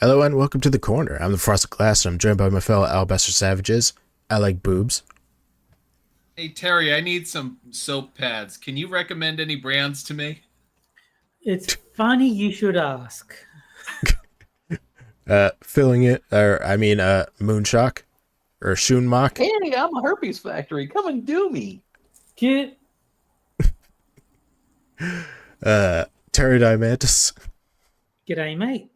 Hello and welcome to The Corner. I'm the Frosted Glass and I'm joined by my fellow Alabaster Savages. I like boobs. Hey, Terry, I need some soap pads. Can you recommend any brands to me? It's funny you should ask. Filling it, Moonshock or Shoonmock. Hey, I'm a herpes factory. Come and do me. Get Pterodimantous. G'day, mate.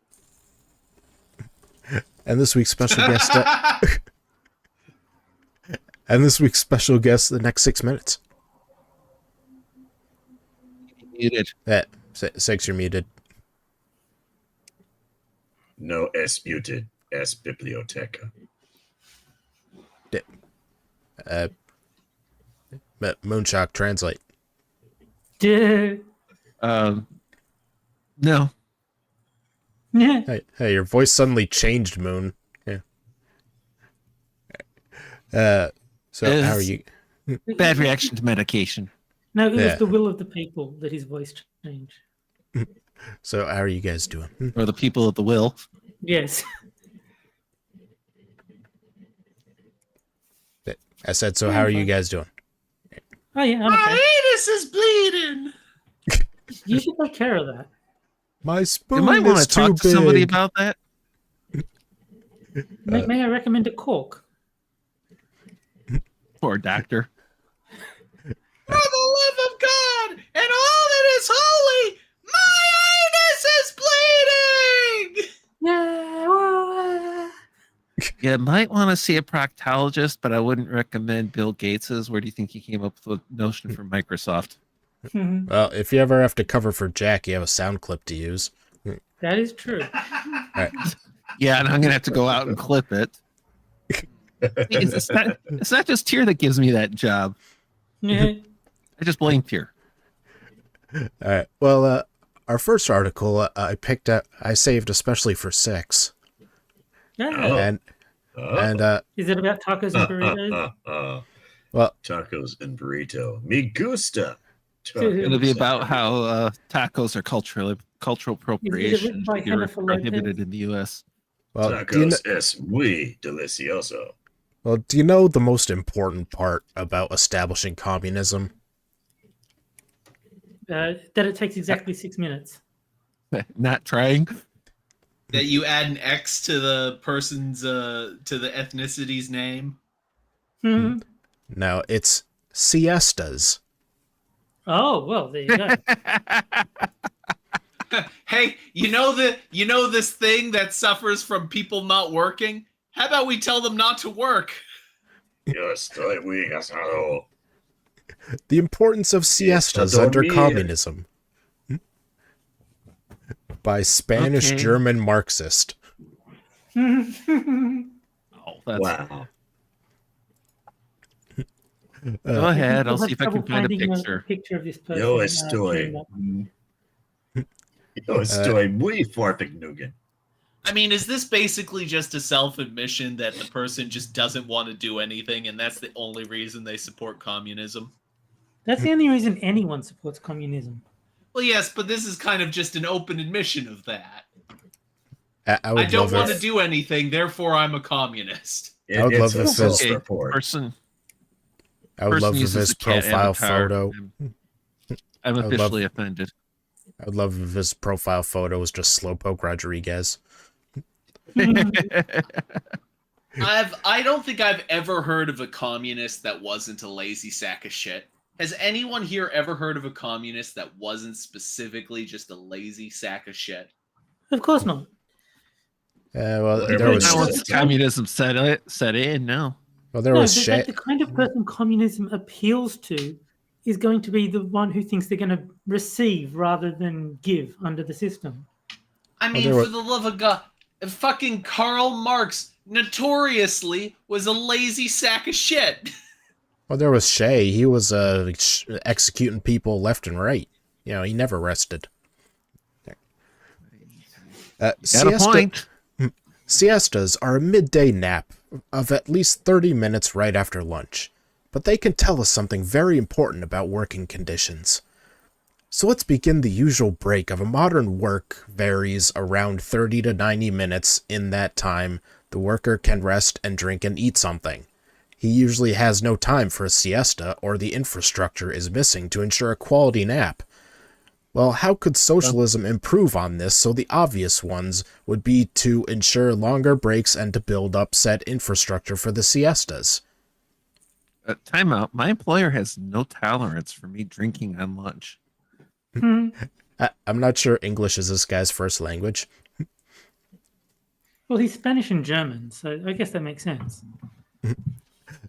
And this week's special guest. And this week's special guest, the next 6 minutes. Muted. Six, you're muted. No S muted. S biblioteca. Moonshock, translate. Duh. No. Yeah. Hey, your voice suddenly changed, Moon. Yeah. So how are you? Bad reaction to medication. No, it Yeah. was the will of the people that his voice changed. So how are you guys doing? Or the people at the will. Yes. I said, so how are you guys doing? Oh yeah, I'm okay. anus is bleeding. You should take care of that. My You spoon might want is to talk too to somebody big. about that. May I recommend a cork? Poor doctor. For the love of God and all that is holy, my anus is bleeding! Yeah. Well, You might want to see a proctologist, but I wouldn't recommend Bill Gates's. Where do you think he came up with the notion for Microsoft? Well, if you ever have to cover for Jack, you have a sound clip to use. that is true. All right. Yeah, and I'm gonna have to go out and clip it. It's not just Tyr that gives me that job. Yeah. I just blame Tyr. All right. Well, our first article I saved especially for 6. Yeah. And Is it about tacos and burritos? well, Tacos and burrito. Me gusta. It's going to be about how tacos are cultural appropriation. by You're Jennifer prohibited Lopez? in the U.S. well, Tacos es muy delicioso. do you know the most important part about establishing communism? That it takes exactly 6 minutes. Not trying. That you add an X to the person's, to the ethnicity's name. Hmm. No, it's siestas. Oh well, there you go. Hey, you know this thing that suffers from people not working? How about we tell them not to work? Yo estoy muy cansado. The importance of siestas a under dormir. communism. By Spanish-German Marxist. Oh, that's... Wow. Go ahead. I'll You'll see if have I can trouble find a finding picture. picture of this person. Yo estoy. Yo estoy muy farpignugan. I mean, is this basically just a self-admission that the person just doesn't want to do anything, and that's the only reason they support communism? That's the only reason anyone supports communism. Well, yes, but this is kind of just an open admission of that. I don't want to do anything, therefore I'm a communist. I would love if his Person I would love if uses his a cat profile avatar. photo. I'm would officially offended. I would love if his profile photo was just Slowpoke Rodriguez. I don't think I've ever heard of a communist that wasn't a lazy sack of shit. Has anyone here ever heard of a communist that wasn't specifically just a lazy sack of shit? Of course not. Well, There there was Not once communism set in, no. there No, was the kind of person communism appeals to is going to be the one who thinks they're going to receive rather than give under the system. I mean, there for was- the love of God, fucking Karl Marx notoriously was a lazy sack of shit. Well, there was Shay. He was executing people left and right. You know, he never rested. Got a point. Siestas are a midday nap of at least 30 minutes right after lunch, but they can tell us something very important about working conditions. So let's begin. The usual break of a modern work varies around 30 to 90 minutes. In that time, the worker can rest and drink and eat something. He usually has no time for a siesta, or the infrastructure is missing to ensure a quality nap. Well, how could socialism improve on this? So the obvious ones would be to ensure longer breaks and to build up said infrastructure for the siestas. Time out. My employer has no tolerance for me drinking on lunch. Hmm. I'm not sure English is this guy's first language. Well, he's Spanish and German, so I guess that makes sense.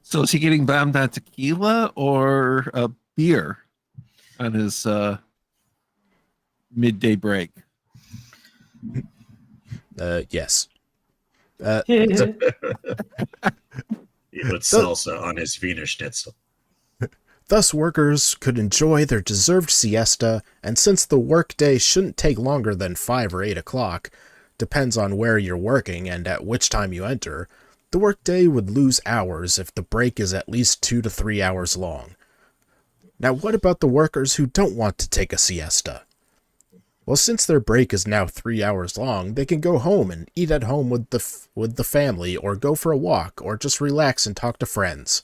So is he getting bombed on tequila or a beer on his midday break? Yes. He puts salsa on his Wiener Schnitzel. Thus, workers could enjoy their deserved siesta, and since the workday shouldn't take longer than 5 or 8 o'clock, depends on where you're working and at which time you enter, the workday would lose hours if the break is at least 2 to 3 hours long. Now, what about the workers who don't want to take a siesta? Well, since their break is now 3 hours long, they can go home and eat at home with the family, or go for a walk, or just relax and talk to friends.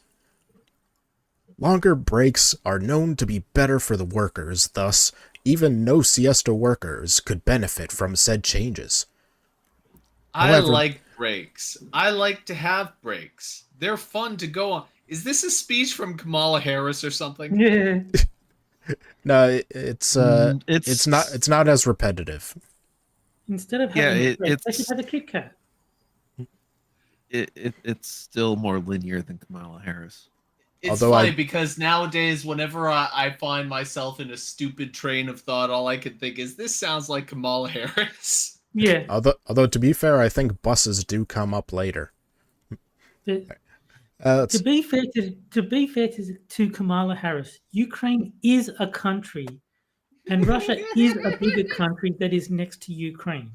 Longer breaks are known to be better for the workers, thus, even no siesta workers could benefit from said changes. I However- like breaks. I like to have breaks. They're fun to go on. Is this a speech from Kamala Harris or something? Yeah. No, it's not as repetitive. Instead of having Yeah, a break, they it's- should have a Kit Kat. It's still more linear than Kamala Harris. It's Although funny I- because nowadays, whenever I find myself in a stupid train of thought, all I can think is, this sounds like Kamala Harris. Yeah. Although to be fair, I think buses do come up later. But It's- to be fair to Kamala Harris, Ukraine is a country, and Russia is a bigger country that is next to Ukraine.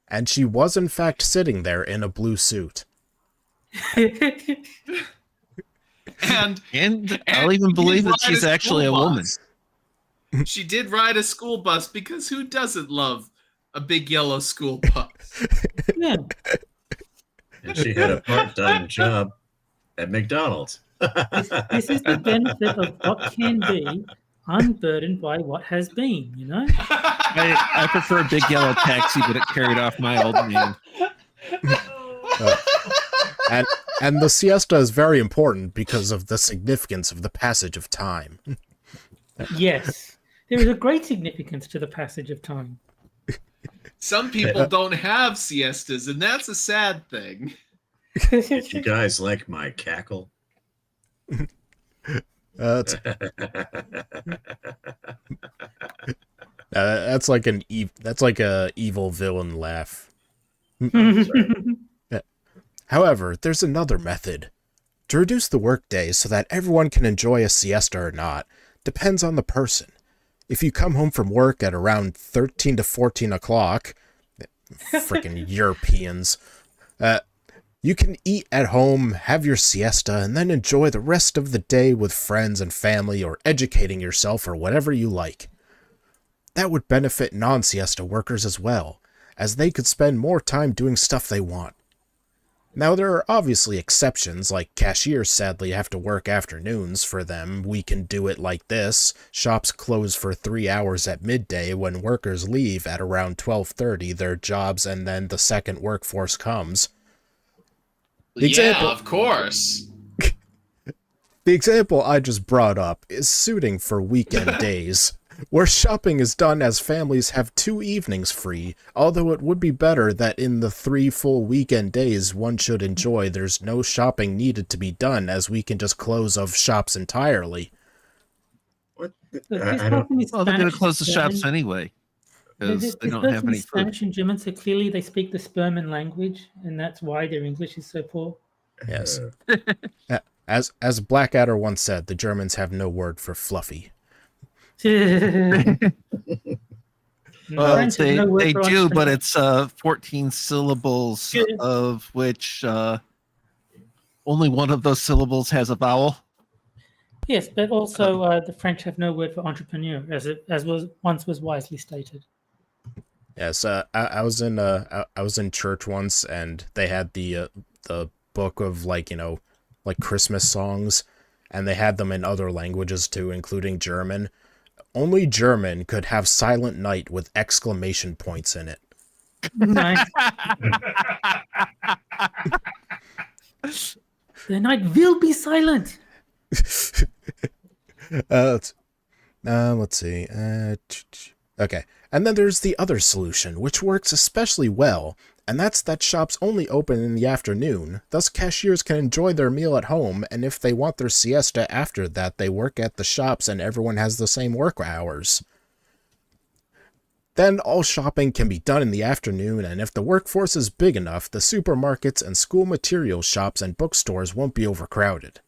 and she was in fact sitting there in a blue suit. And And I'll even believe that she's actually a woman. She did ride a school bus because who doesn't love a big yellow school bus? Yeah. And she had a part-time job at McDonald's. This is the benefit of what can be unburdened by what has been, you know? I prefer a big yellow taxi, but it carried off my old name. And the siesta is very important because of the significance of the passage of time. Yes. There is a great significance to the passage of time. Some people don't have siestas, and that's a sad thing. You guys like my cackle? That's that's like a evil villain laugh. However, there's another method. To reduce the workday so that everyone can enjoy a siesta or not depends on the person. If you come home from work at around 13 to 14 o'clock, freaking Europeans, you can eat at home, have your siesta, and then enjoy the rest of the day with friends and family or educating yourself or whatever you like. That would benefit non-siesta workers as well, as they could spend more time doing stuff they want. Now, there are obviously exceptions, like cashiers sadly have to work afternoons. For them, we can do it like this. Shops close for 3 hours at midday when workers leave at around 12:30 their jobs, and then the second workforce comes. Yeah, of course. The example I just brought up is suiting for weekend days, where shopping is done as families have 2 evenings free, although it would be better that in the 3 full weekend days one should enjoy there's no shopping needed to be done, as we can just close of shops entirely. What? Look, I this don't. person is Well, they're going to Spanish close the and shops German. anyway This because they don't person have is any food. Spanish and German, so clearly they speak the Sperman language, and that's why their English is so poor. Yes. As Blackadder once said, the Germans have no word for fluffy. Well, French has no word they for do, but entrepreneur. it's 14 syllables, Yeah. of which only one of those syllables has a vowel. Yes, but also the French have no word for entrepreneur, as was once was wisely stated. Yes, I was in church once, and they had the book of, like, like Christmas songs, and they had them in other languages too, including German. Only German could have Silent Night with exclamation points in it. Nice. The night will be silent. Let's see. Okay. And then there's the other solution, which works especially well, and that's that shops only open in the afternoon, thus cashiers can enjoy their meal at home, and if they want their siesta after that, they work at the shops and everyone has the same work hours. Then all shopping can be done in the afternoon, and if the workforce is big enough, the supermarkets and school materials shops and bookstores won't be overcrowded.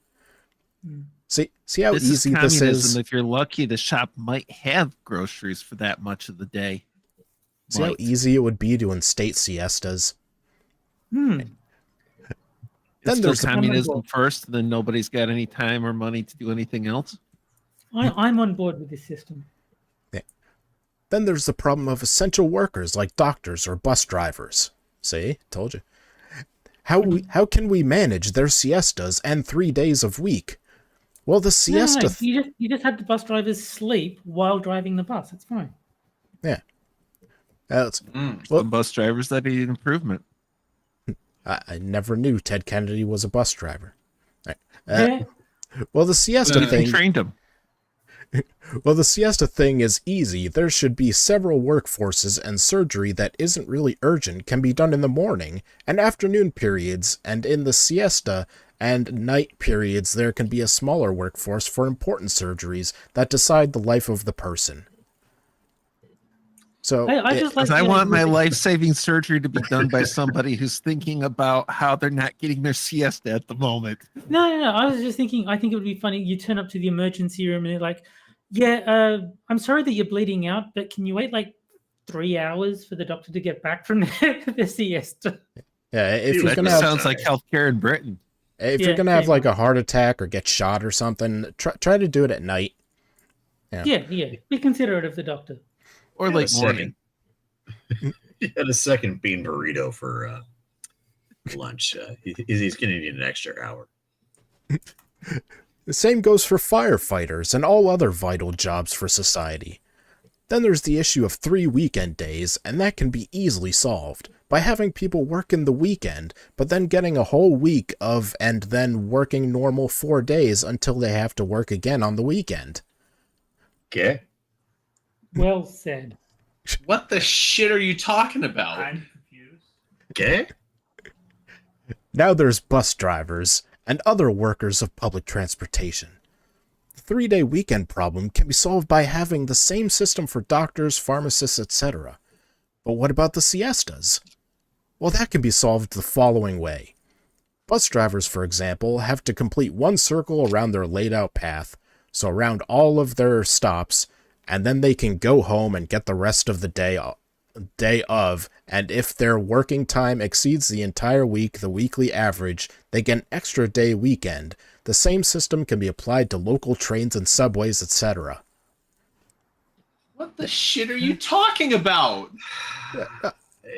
See how This easy is this communism. is? If you're lucky, the shop might have groceries for that much of the day. See how Might. easy it would be to instate siestas? Hmm. Then It's still there's the- communism first, then nobody's got any time or money to do anything else. I'm on board with this system. Then there's the problem of essential workers like doctors or bus drivers. See? Told you. How can we manage their siestas and 3 days of week? Well, the siesta... You just have the bus drivers sleep while driving the bus. It's fine. Yeah. Well, Some bus drivers, that'd be an improvement. I never knew Ted Kennedy was a bus driver. Right. Yeah. Well, the siesta They thing... trained them. Well, the siesta thing is easy. There should be several workforces, and surgery that isn't really urgent can be done in the morning and afternoon periods, and in the siesta and night periods there can be a smaller workforce for important surgeries that decide the life of the person. So I just like Because I the want my idea- life-saving surgery to be done by somebody who's thinking about how they're not getting their siesta at the moment. No. I was just thinking. I think it would be funny. You turn up to the emergency room and they're like, "Yeah, I'm sorry that you're bleeding out, but can you wait like 3 hours for the doctor to get back from the siesta?" yeah, if Dude, you're That gonna just have sounds like healthcare in Britain. you're gonna have pretty like a heart attack or get shot or something, try to do it at night. Yeah. Be considerate of the doctor. Or Had late a morning. He had a second bean burrito for lunch. He's going to need an extra hour. The same goes for firefighters and all other vital jobs for society. Then there's the issue of 3 weekend days, and that can be easily solved by having people work in the weekend, but then getting a whole week of and then working normal 4 days until they have to work again on the weekend. Okay. Well said. What the shit are you talking about? I'm confused. Okay. Now there's bus drivers and other workers of public transportation. The 3-day weekend problem can be solved by having the same system for doctors, pharmacists, etc. But what about the siestas? Well, that can be solved the following way. Bus drivers, for example, have to complete one circle around their laid-out path, so around all of their stops, and then they can go home and get the rest of the day of, and if their working time exceeds the entire week, the weekly average, they get an extra day weekend. The same system can be applied to local trains and subways, etc. What the shit are you talking about?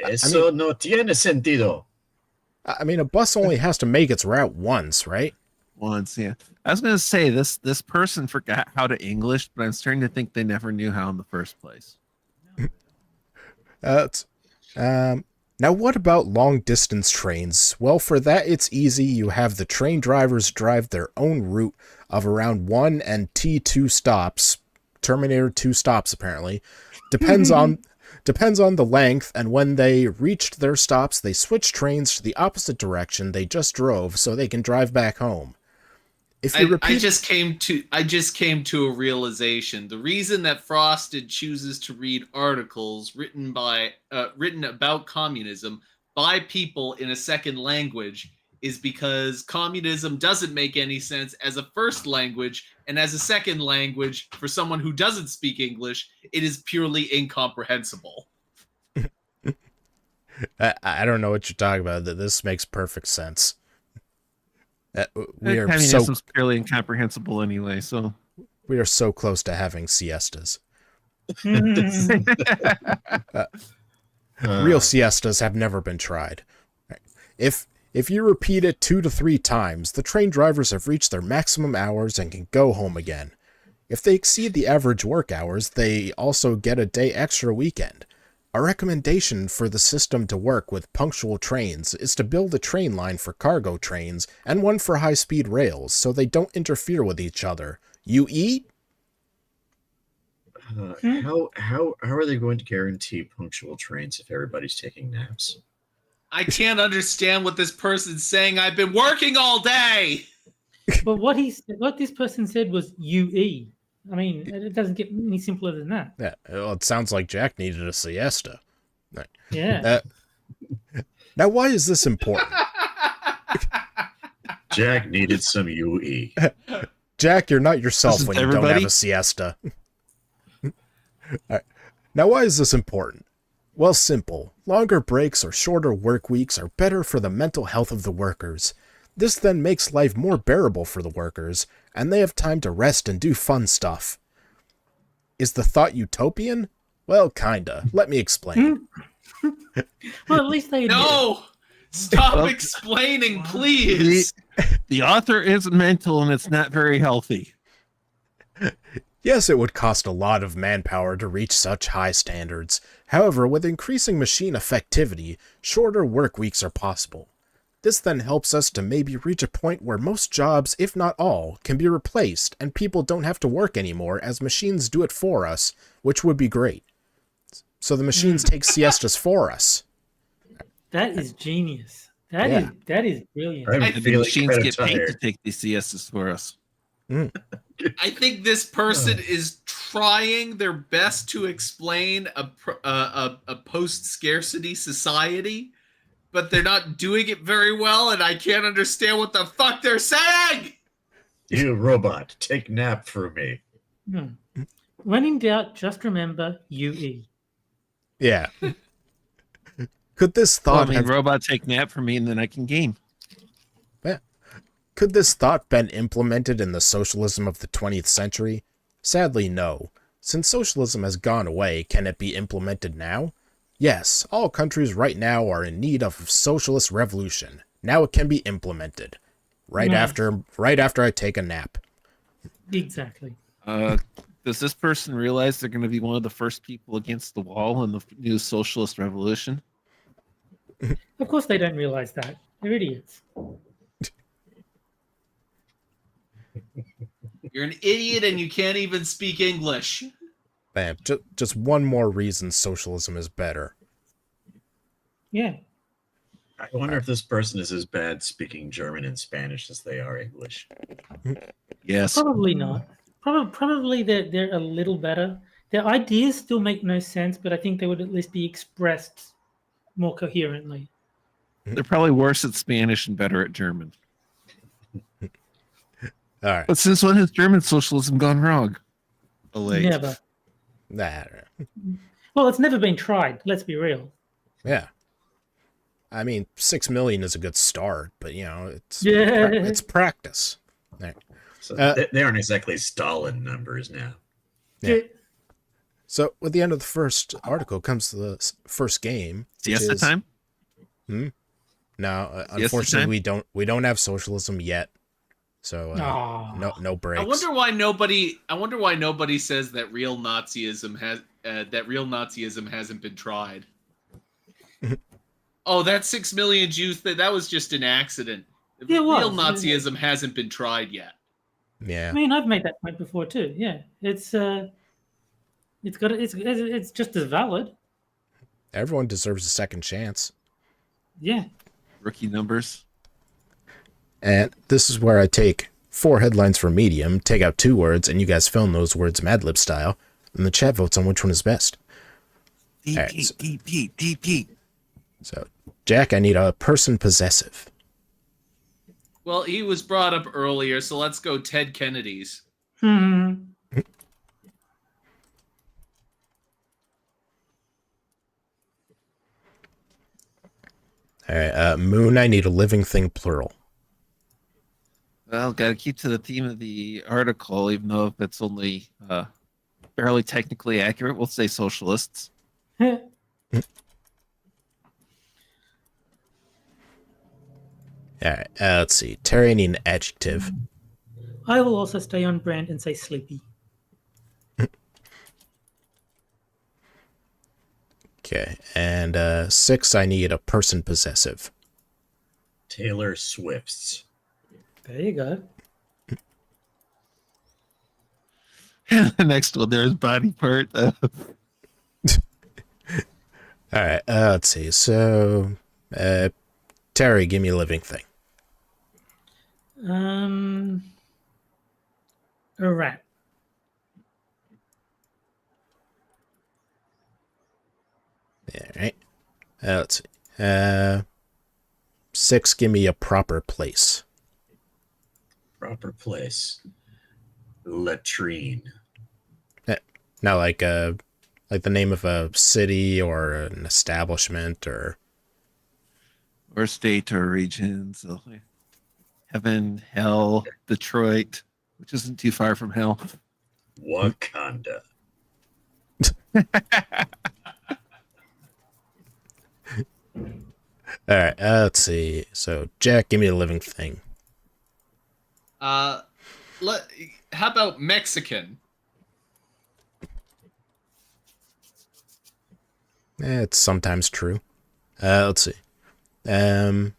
Eso no tiene sentido. I mean, a bus only has to make its route once, right? Once, yeah. I was going to say this person forgot how to English, but I'm starting to think they never knew how in the first place. Now what about long distance trains? Well, for that it's easy. You have the train drivers drive their own route of around 1 and T2 stops. Terminator 2 stops, apparently. Depends on the length, and when they reached their stops, they switch trains to the opposite direction they just drove so they can drive back home. If you repeat... I just came to a realization. The reason that Frosted chooses to read articles written about communism by people in a second language is because communism doesn't make any sense as a first language, and as a second language for someone who doesn't speak English, it is purely incomprehensible. I don't know what you're talking about. This makes perfect sense. We are Communism's purely incomprehensible anyway, so we are so close to having siestas. Real siestas have never been tried. If If you repeat it 2 to 3 times, the train drivers have reached their maximum hours and can go home again. If they exceed the average work hours, they also get a day extra weekend. A recommendation for the system to work with punctual trains is to build a train line for cargo trains and one for high-speed rails so they don't interfere with each other. You eat? How are they going to guarantee punctual trains if everybody's taking naps? I can't understand what this person's saying. I've been working all day. But what this person said was UE. I mean, it doesn't get any simpler than that. Yeah, well, it sounds like Jack needed a siesta. Yeah. Now, why is this important? Jack needed some UE. Jack, you're not yourself when you don't have a siesta. All right. Now, why is this important? Well, simple. Longer breaks or shorter work weeks are better for the mental health of the workers. This then makes life more bearable for the workers, and they have time to rest and do fun stuff. Is the thought utopian? Well, kinda. Let me explain. Well, at least they No! Stop explaining, please! The author isn't mental and it's not very healthy. Yes, it would cost a lot of manpower to reach such high standards. However, with increasing machine effectivity, shorter work weeks are possible. This then helps us to maybe reach a point where most jobs, if not all, can be replaced and people don't have to work anymore as machines do it for us, which would be great. So the machines take siestas for us. That is genius. That is brilliant. And the machines get paid to take these siestas for us. I think this person is trying their best to explain a post-scarcity society, but they're not doing it very well, and I can't understand what the fuck they're saying! You robot, take nap for me. When in doubt, just remember UE. Yeah. Could this thought robot take nap for me and then I can game. Could this thought been implemented in the socialism of the 20th century? Sadly, no. Since socialism has gone away, can it be implemented now? Yes, all countries right now are in need of a socialist revolution. Now it can be implemented. Right after I take a nap. Exactly. Does this person realize they're going to be one of the first people against the wall in the new socialist revolution? Of course they don't realize that. They're idiots. You're an idiot and you can't even speak English. Man, just one more reason socialism is better. Yeah. I wonder if this person is as bad speaking German and Spanish as they are English. Yes. Probably not. Probably they're a little better. Their ideas still make no sense, but I think they would at least be expressed more coherently. They're probably worse at Spanish and better at German. All right. But since when has German socialism gone wrong? Never. Nah. Well, it's never been tried. Let's be real. Yeah. I mean, 6 million is a good start, but it's practice. Right. So they aren't exactly Stalin numbers now. Yeah. So with the end of the first article comes the first game. Siesta time? No, unfortunately we don't have socialism yet. So no breaks. I wonder why nobody says that real Nazism hasn't been tried. Oh, that 6 million Jews that was just an accident. Real Nazism hasn't been tried yet. Yeah. I mean, I've made that point before too. Yeah. It's just as valid. Everyone deserves a second chance. Yeah. Rookie numbers. And this is where I take 4 headlines from Medium, take out 2 words, and you guys fill in those words Mad Lib style, and the chat votes on which one is best. DP. So, Jack, I need a person possessive. Well, he was brought up earlier, so let's go Ted Kennedy's. Hmm. All right, Moon, I need a living thing plural. Well, gotta keep to the theme of the article, even though if it's only barely technically accurate, we'll say socialists. Alright, let's see. Terry, I need an adjective. I will also stay on brand and say sleepy. Okay, and 6, I need a person possessive. Taylor Swift's. There you go. The next one there is body part. Alright, let's see. So, Terry, give me a living thing. A rat. Alright. Let's see. 6, give me a proper place. Proper place. Latrine. Not like the name of a city or an establishment or... Or state or region. So heaven, hell, Detroit, which isn't too far from hell. Wakanda. Alright, let's see. So, Jack, give me a living thing. How about Mexican? It's sometimes true. Let's see. And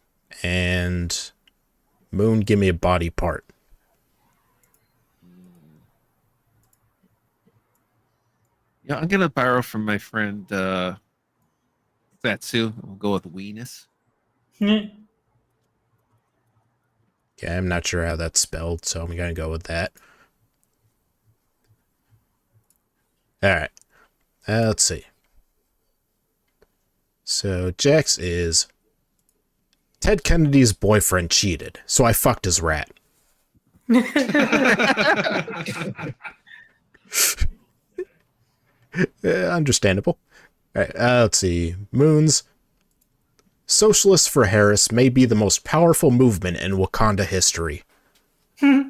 Moon, give me a body part. Yeah, I'm gonna borrow from my friend Fatsu. We'll go with weenus. Okay, I'm not sure how that's spelled, so I'm gonna go with that. Alright. Let's see. So, Jax is... Ted Kennedy's boyfriend cheated, so I fucked his rat. Understandable. Alright, let's see. Moons. Socialists for Harris may be the most powerful movement in Wakanda history. Alright,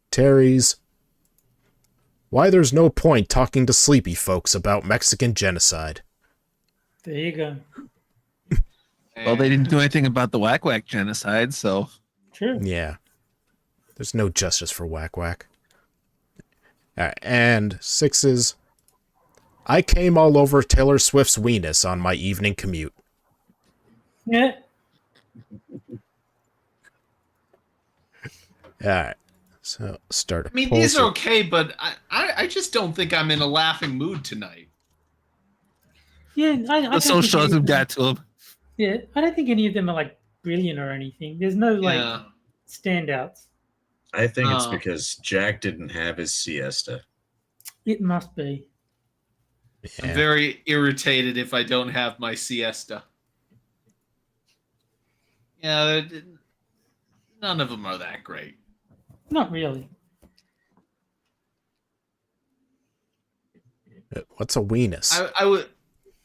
Terry's. Why there's no point talking to sleepy folks about Mexican genocide. There you go. Well, they didn't do anything about the Whack Whack genocide, so True. Yeah. There's no justice for Whack Whack. Alright, and 6 is... I came all over Taylor Swift's weenus on my evening commute. Yeah. Alright, so start a I mean, poll. these are okay, but I just don't think I'm in a laughing mood tonight. Yeah, I the don't think socialism any of them- got to him. Yeah, I don't think any of them are like brilliant or anything. There's no like Yeah. standouts. I think it's Oh. because Jack didn't have his siesta. It must be. I'm Yeah. very irritated if I don't have my siesta. Yeah, none of them are that great. Not really. What's a weenus?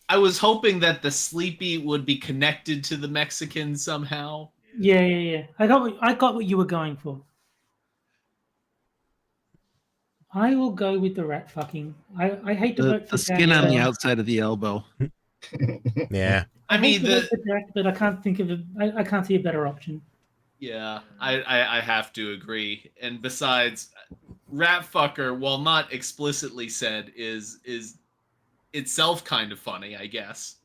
I was hoping that the sleepy would be connected to the Mexicans somehow. Yeah. I got what you were going for. I will go with the rat fucking. I hate to The, vote for the skin Jack, on the outside of the elbow. Yeah. I mean, hate to vote for Jack, but I can't think of I can't see a better option. yeah, I have to agree. And besides, rat fucker, while not explicitly said, is itself kind of funny, I guess.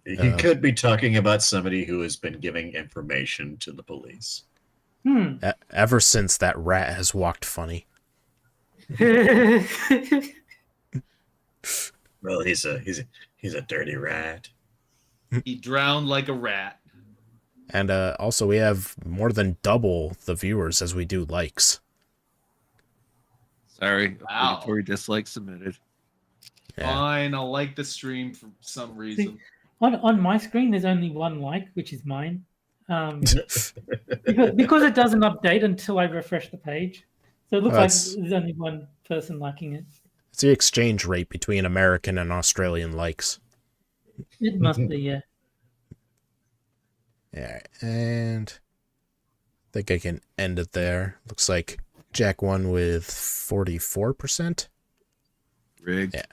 He could be talking about somebody who has been giving information to the police. Ever since that rat has walked funny. Well, he's a dirty rat. He drowned like a rat. And also we have more than double the viewers as we do likes. Sorry, Wow. obligatory dislike submitted. Yeah. Fine, I'll like the stream for some reason. on my screen, there's only one like, which is mine. Because it doesn't update until I refresh the page. So it looks like That's- there's only one person liking it. It's the exchange rate between American and Australian likes. It must be, yeah. Yeah, and I think I can end it there. Looks like Jack won with 44%. Rigged. Yeah.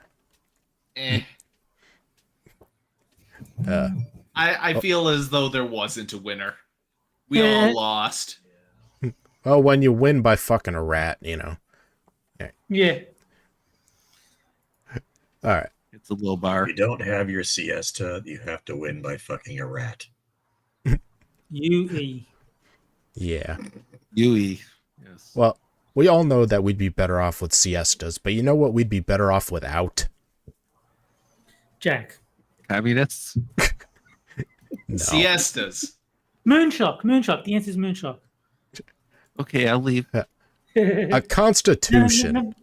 Eh. I feel as though there wasn't a winner. We all lost. Well, when you win by fucking a rat, you know. Yeah. All right. It's a low If bar. you don't have your siesta, you have to win by fucking a rat. UE. Yeah. UE. Yes. Well, we all know that we'd be better off with siestas, but you know what we'd be better off without? Jack. Communists. No. Siestas. Moonshock. Moonshock. The answer is Moonshock. Okay, I'll leave. A constitution.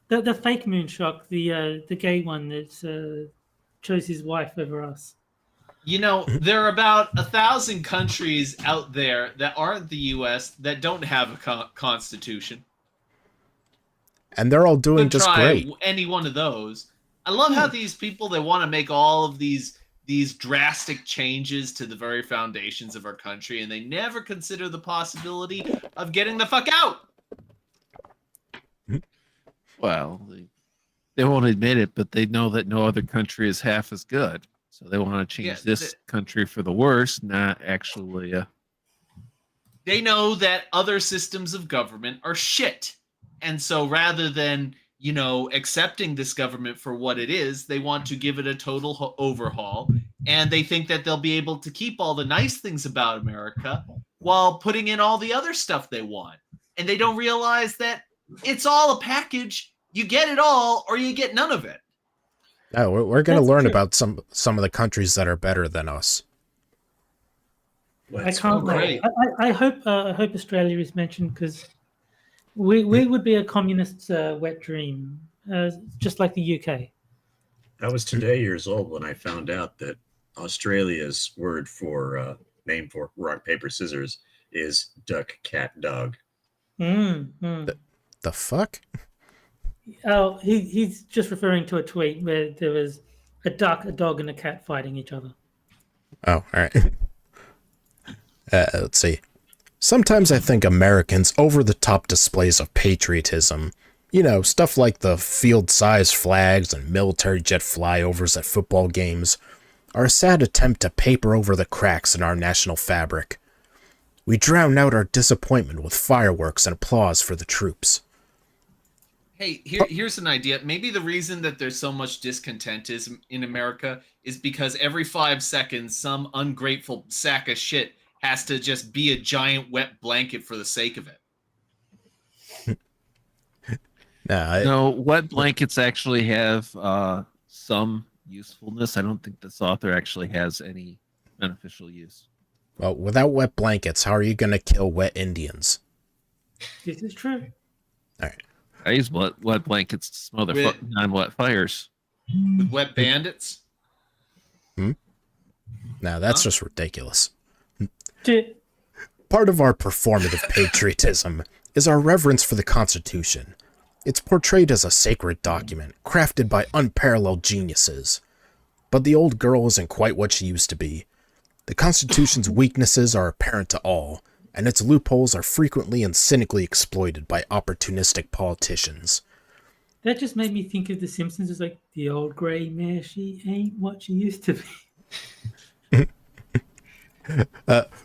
No. The fake Moonshock, the gay one that chose his wife over us. You know, there are about 1,000 countries out there that aren't the U.S. that don't have a constitution. And they're all doing Could just try great. any one of those. I love how these people, they want to make all of these drastic changes to the very foundations of our country, and they never consider the possibility of getting the fuck out. Well, they won't admit it, but they know that no other country is half as good. So they want to change this country for the worse, not actually. They know that other systems of government are shit. And so rather than, you know, accepting this government for what it is, they want to give it a total overhaul. And they think that they'll be able to keep all the nice things about America while putting in all the other stuff they want. And they don't realize that it's all a package. You get it all or you get none of it. No, we're going to That's learn true. about some of the countries that are better than us. I can't great. wait. I hope Australia is mentioned because we would be a communist's wet dream, just like the UK. I was today years old when I found out that Australia's word for name for rock, paper, scissors is duck, cat, dog. The fuck? Oh, he's just referring to a tweet where there was a duck, a dog, and a cat fighting each other. Oh, all right. Let's see. Sometimes I think Americans' over-the-top displays of patriotism, you know, stuff like the field-sized flags and military jet flyovers at football games, are a sad attempt to paper over the cracks in our national fabric. We drown out our disappointment with fireworks and applause for the troops. Hey, here's an idea. Maybe the reason that there's so much discontentism in America is because every 5 seconds, some ungrateful sack of shit has to just be a giant wet blanket for the sake of it. No, wet blankets actually have some usefulness. I don't think this author actually has any beneficial use. Well, without wet blankets, how are you going to kill wet Indians? This is true. All right. I use wet blankets to smother non-wet fires. With wet bandits? Now, that's just ridiculous. Shit. Part of our performative patriotism is our reverence for the Constitution. It's portrayed as a sacred document, crafted by unparalleled geniuses. But the old girl isn't quite what she used to be. The Constitution's weaknesses are apparent to all, and its loopholes are frequently and cynically exploited by opportunistic politicians. That just made me think of The Simpsons. It's like the old grey mare. She ain't what she used to be.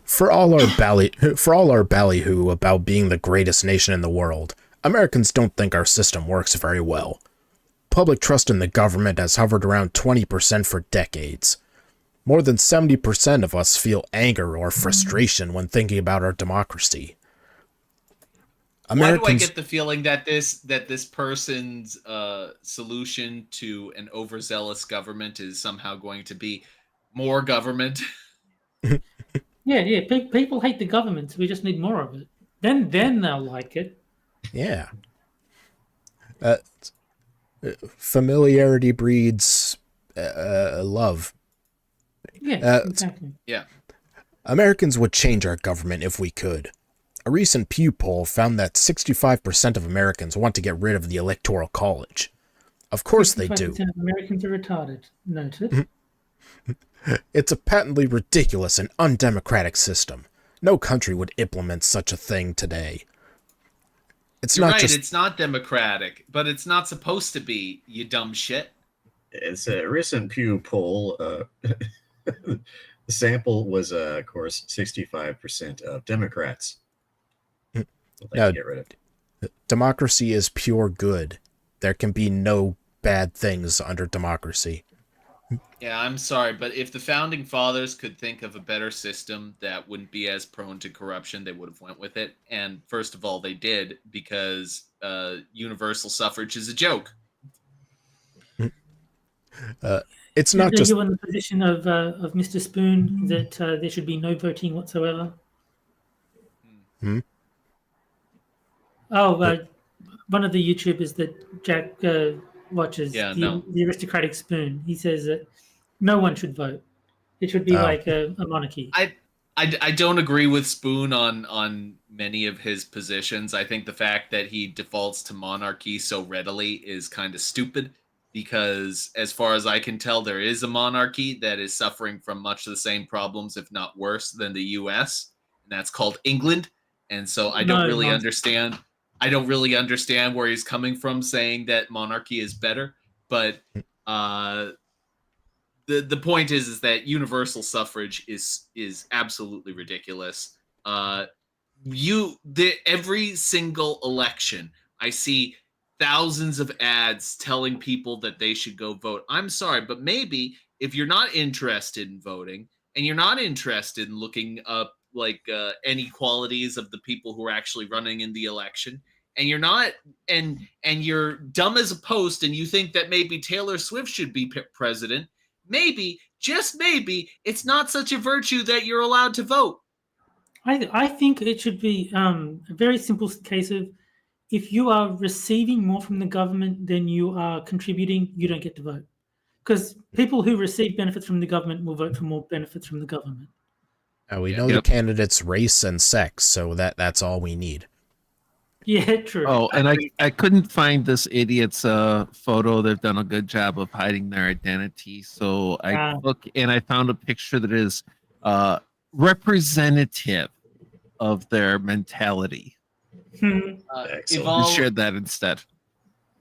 For all our ballyhoo about being the greatest nation in the world, Americans don't think our system works very well. Public trust in the government has hovered around 20% for decades. More than 70% of us feel anger or frustration when thinking about our democracy. Why do I get the feeling that this person's solution to an overzealous government is somehow going to be more government? Yeah. People hate the government, so we just need more of it. Then they'll like it. Yeah. Familiarity breeds love. Yeah, exactly. Yeah. Americans would change our government if we could. A recent Pew poll found that 65% of Americans want to get rid of the Electoral College. Of course they do. 65% of Americans are retarded. Noted. It's a patently ridiculous and undemocratic system. No country would implement such a thing today. It's You're not right, just... it's not democratic, but it's not supposed to be, you dumb shit. It's a recent Pew poll. The sample was, of course, 65% of Democrats would like Now, to get rid of. democracy is pure good. There can be no bad things under democracy. Yeah, I'm sorry, but if the founding fathers could think of a better system that wouldn't be as prone to corruption, they would have went with it. And first of all, they did because universal suffrage is a joke. It's not Are just you in the position of Mr. Spoon that there should be no voting whatsoever? Hmm? Oh, one of the YouTubers that Jack watches, Yeah, the Aristocratic Spoon, he says that no one should vote. It should be like a monarchy. I don't agree with Spoon on many of his positions. I think the fact that he defaults to monarchy so readily is kind of stupid because as far as I can tell, there is a monarchy that is suffering from much of the same problems, if not worse, than the US, and that's called England. And so I don't really understand. I don't really understand where he's coming from saying that monarchy is better, but the point is that universal suffrage is absolutely ridiculous. Every single election, I see thousands of ads telling people that they should go vote. I'm sorry, but maybe if you're not interested in voting and you're not interested in looking up inequalities of the people who are actually running in the election, and you're not and you're dumb as a post and you think that maybe Taylor Swift should be president, maybe, just maybe, it's not such a virtue that you're allowed to vote. I think it should be a very simple case of if you are receiving more from the government than you are contributing, you don't get to vote. Because people who receive benefits from the government will vote for more benefits from the government. we know the candidate's race and sex, so that's all we need. Yeah, true. Oh, and I couldn't find this idiot's photo. They've done a good job of hiding their identity. So I look and I found a picture that is representative of their mentality. Evolve shared that instead.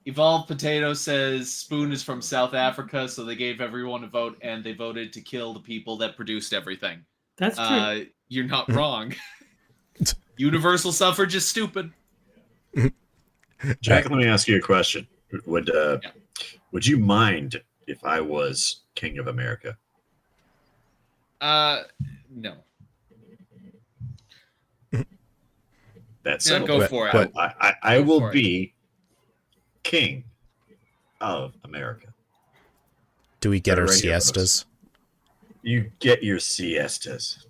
Evolved Potato says Spoon is from South Africa, so they gave everyone a vote and they voted to kill the people that produced everything. That's true. You're not wrong. Universal suffrage is stupid. Jack, let me ask you a question. Would you mind if I was King of America? No. That's go for it. I will be King of America. Do we get our siestas? You get your siestas.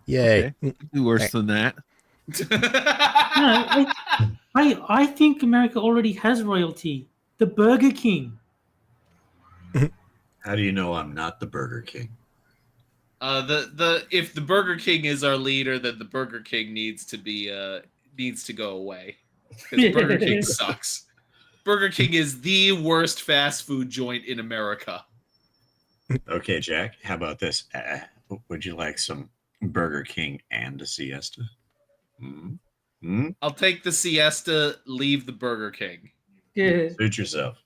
Yay. Okay. Do worse than that. No, I think America already has royalty. The Burger King. How do you know I'm not the Burger King? If the Burger King is our leader, then the Burger King needs to go away. Because Burger King sucks. Burger King is the worst fast food joint in America. Okay, Jack, how about this? Would you like some Burger King and a siesta? I'll take the siesta, leave the Burger King. Yeah. Suit yourself.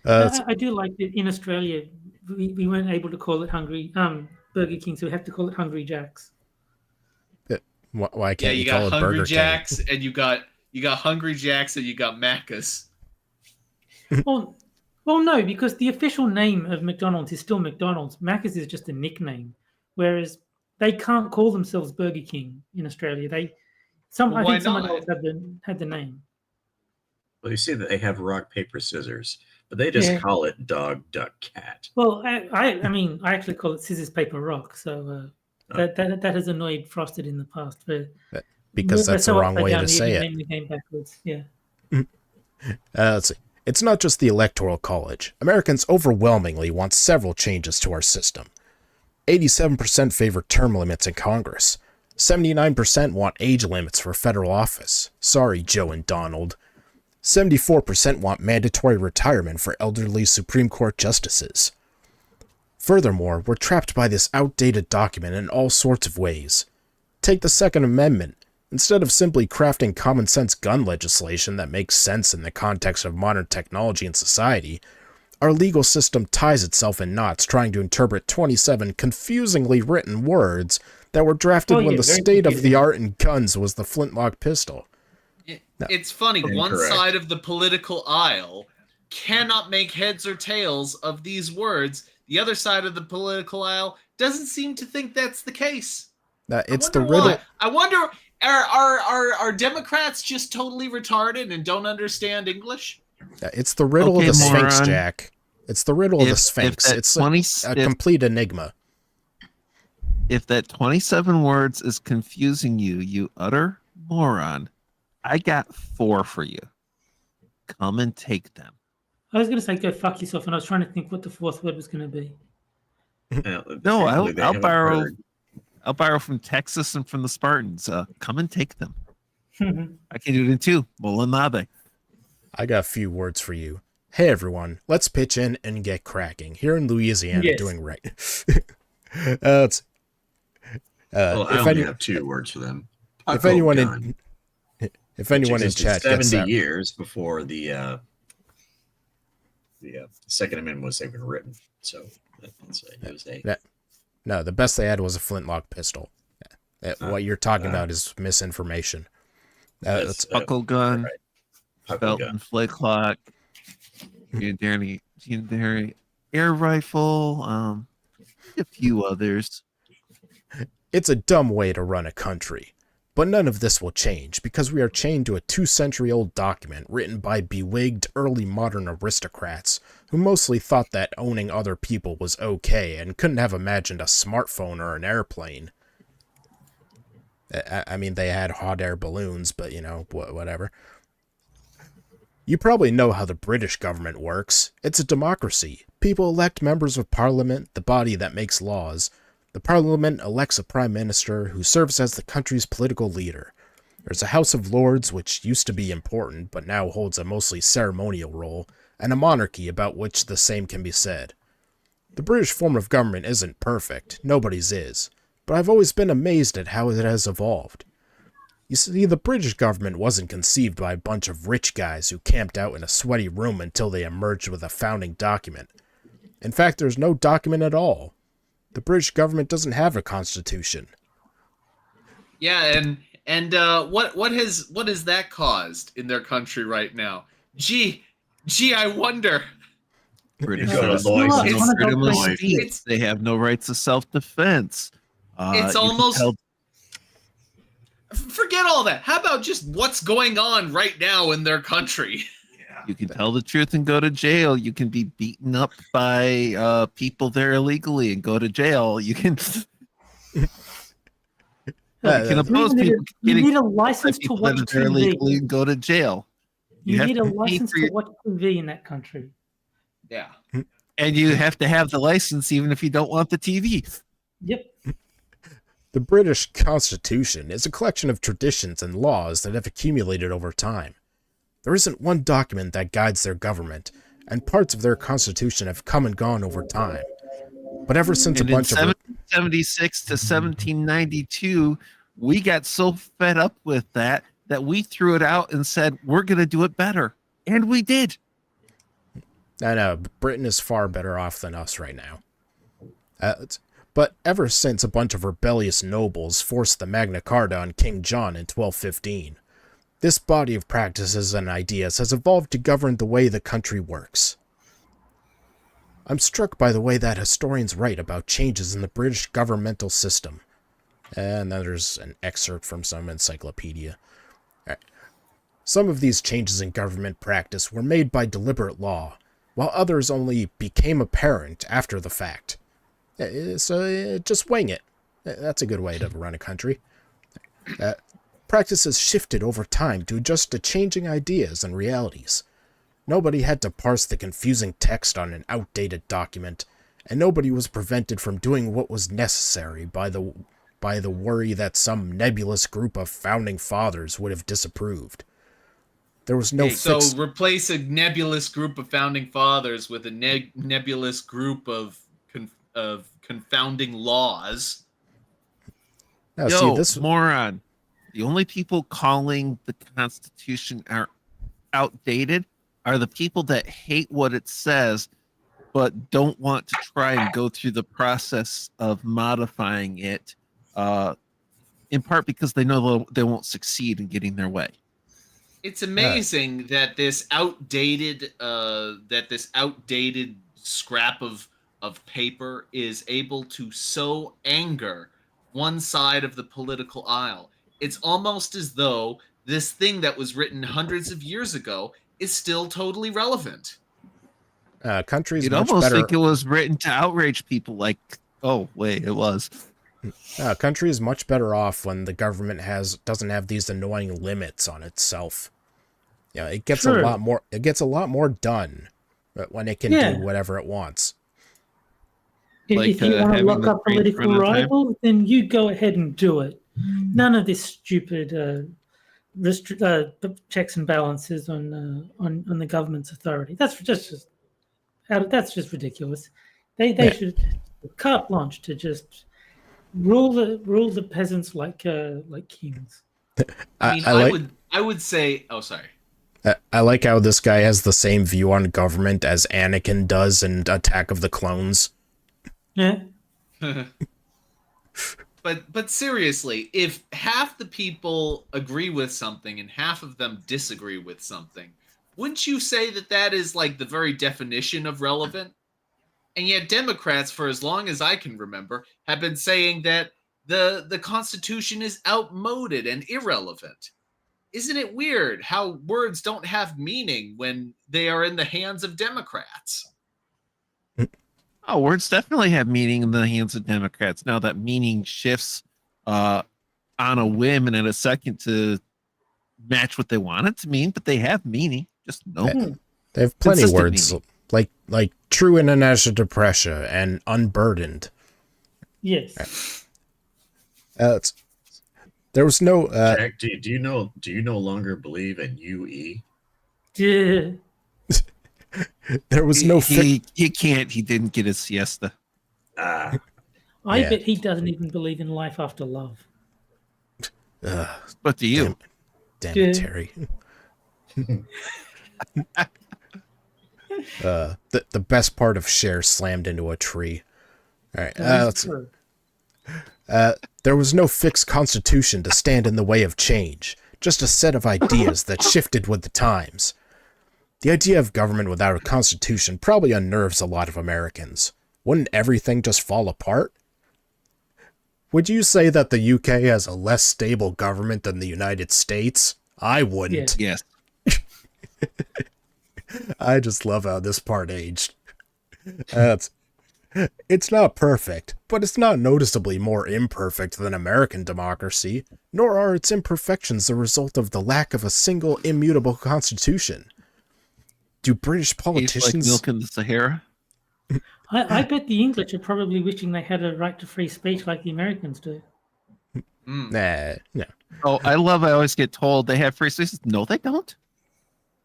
I do like that in Australia, we weren't able to call it Burger King, so we have to call it Hungry Jack's. Why can't you got call it Hungry Burger Jack's King? and you got Hungry Jack's and you got Macca's. Well, no, because the official name of McDonald's is still McDonald's. Macca's is just a nickname, whereas they can't call themselves Burger King in Australia. I think someone else had the name. Well, you see that they have rock, paper, scissors, but they just call it dog, duck, cat. Well, I mean, I actually call it scissors, paper, rock. So that has annoyed Frosted in the past. But because that's the wrong way to say it. Name the game backwards. Yeah. Let's see. It's not just the Electoral College. Americans overwhelmingly want several changes to our system. 87% favor term limits in Congress. 79% want age limits for federal office. Sorry, Joe and Donald. 74% want mandatory retirement for elderly Supreme Court justices. Furthermore, we're trapped by this outdated document in all sorts of ways. Take the Second Amendment. Instead of simply crafting common-sense gun legislation that makes sense in the context of modern technology and society, our legal system ties itself in knots trying to interpret 27 confusingly written words that were drafted when the very state-of-the-art in guns was the flintlock pistol. It's funny. One Incorrect. side of the political aisle cannot make heads or tails of these words. The other side of the political aisle doesn't seem to think that's the case. It's I the wonder riddle. why. I wonder, are Democrats just totally retarded and don't understand English? It's the riddle Okay, of the Sphinx, moron. Jack. It's the riddle of the If Sphinx. that It's 20 a if- complete enigma. If that 27 words is confusing you, you utter moron, I got 4 for you. Come and take them. I was going to say go fuck yourself, and I was trying to think what the fourth word was going to be. No, Apparently they I'll haven't borrow. heard. I'll borrow from Texas and from the Spartans. Come and take them. Mhm. I can do it in 2. Molanabe. I got a few words for you. Hey everyone, let's pitch in and get cracking. Here in Louisiana, Yes. doing right. It's, Well, I if only any, have 2 words for them. if Paco anyone gun, if anyone which in existed chat gets 70 that, years before the Second Amendment was even written. So that's it was a no, the best they had was a flintlock pistol. What you're talking about is misinformation. that's, Buckle gun, right. Paco belt gun. and flintlock, legendary air rifle, a few others. It's a dumb way to run a country. But none of this will change, because we are chained to a 2-century-old document written by bewigged early modern aristocrats who mostly thought that owning other people was okay and couldn't have imagined a smartphone or an airplane. I mean, they had hot air balloons, but, you know, whatever. You probably know how the British government works. It's a democracy. People elect members of parliament, the body that makes laws. The parliament elects a prime minister who serves as the country's political leader. There's a House of Lords, which used to be important, but now holds a mostly ceremonial role, and a monarchy about which the same can be said. The British form of government isn't perfect, nobody's is, but I've always been amazed at how it has evolved. You see, the British government wasn't conceived by a bunch of rich guys who camped out in a sweaty room until they emerged with a founding document. In fact, there's no document at all. The British government doesn't have a constitution. Yeah, and what has that caused in their country right now? Gee, I wonder. British Go to has Lloyd's. no It's- freedom of it's- speech. They have no rights of self-defense. It's you can almost- tell- Forget all that. How about just what's going on right now in their country? You can tell the truth and go to jail. You can be beaten up by people there illegally and go to jail. You can, oppose You need people you getting need a license to people watch that are there TV. illegally and go to jail. You have need a to pay license for to your- watch TV in that country. Yeah. And you have to have the license even if you don't want the TV. Yep. The British Constitution is a collection of traditions and laws that have accumulated over time. There isn't one document that guides their government, and parts of their constitution have come and gone over time. But ever since And a in bunch of 1776 to 1792, we got so fed up with that we threw it out and said, we're going to do it better. And we did. I know, Britain is far better off than us right now. But ever since a bunch of rebellious nobles forced the Magna Carta on King John in 1215, this body of practices and ideas has evolved to govern the way the country works. I'm struck by the way that historians write about changes in the British governmental system. And then there's an excerpt from some encyclopedia. Alright. Some of these changes in government practice were made by deliberate law, while others only became apparent after the fact. So just wing it. That's a good way to run a country. Practices shifted over time to adjust to changing ideas and realities. Nobody had to parse the confusing text on an outdated document, and nobody was prevented from doing what was necessary by the worry that some nebulous group of founding fathers would have disapproved. There was no So fixed... replace a nebulous group of founding fathers with a nebulous group of confounding laws. Now, Yo, see, this... moron. The only people calling the Constitution are outdated are the people that hate what it says, but don't want to try and go through the process of modifying it, in part because they know they won't succeed in getting their way. It's amazing that this outdated scrap of paper is able to so anger one side of the political aisle. It's almost as though this thing that was written hundreds of years ago is still totally relevant. Countries You'd much almost better. think it was written to outrage people. Like, oh wait, it was. Country is much better off when the government doesn't have these annoying limits on itself. Yeah, it gets a lot more. It gets a lot more done when it can do whatever it wants. If you want to lock up political rivals, then you go ahead and do it. None of this stupid checks and balances on the government's authority. That's just ridiculous. They should carte blanche to just rule the peasants like kings. I would say. Oh, sorry. I like how this guy has the same view on government as Anakin does in Attack of the Clones. Yeah. But seriously, if half the people agree with something and half of them disagree with something, wouldn't you say that is like the very definition of relevant? And yet Democrats, for as long as I can remember, have been saying that the Constitution is outmoded and irrelevant. Isn't it weird how words don't have meaning when they are in the hands of Democrats? Oh, words definitely have meaning in the hands of Democrats. Now that meaning shifts on a whim and in a second to match what they want it to mean, but they have meaning. Just no. They have plenty of words like true international depression and unburdened. Yes. There was no. Jack, do you no longer believe in UE? Yeah. There was no. He can't. He didn't get his siesta. I bet he doesn't even believe in life after love. But do you? Damn it, Terry. The best part of Cher slammed into a tree. All right. There was no fixed constitution to stand in the way of change, just a set of ideas that shifted with the times. The idea of government without a constitution probably unnerves a lot of Americans. Wouldn't everything just fall apart? Would you say that the UK has a less stable government than the United States? I wouldn't. Yes. I just love how this part aged. It's not perfect, but it's not noticeably more imperfect than American democracy, nor are its imperfections the result of the lack of a single immutable constitution. Do British politicians... Like milk in the Sahara? I bet the English are probably wishing they had a right to free speech like the Americans do. Nah, no. Oh, I always get told they have free speech. No, they don't.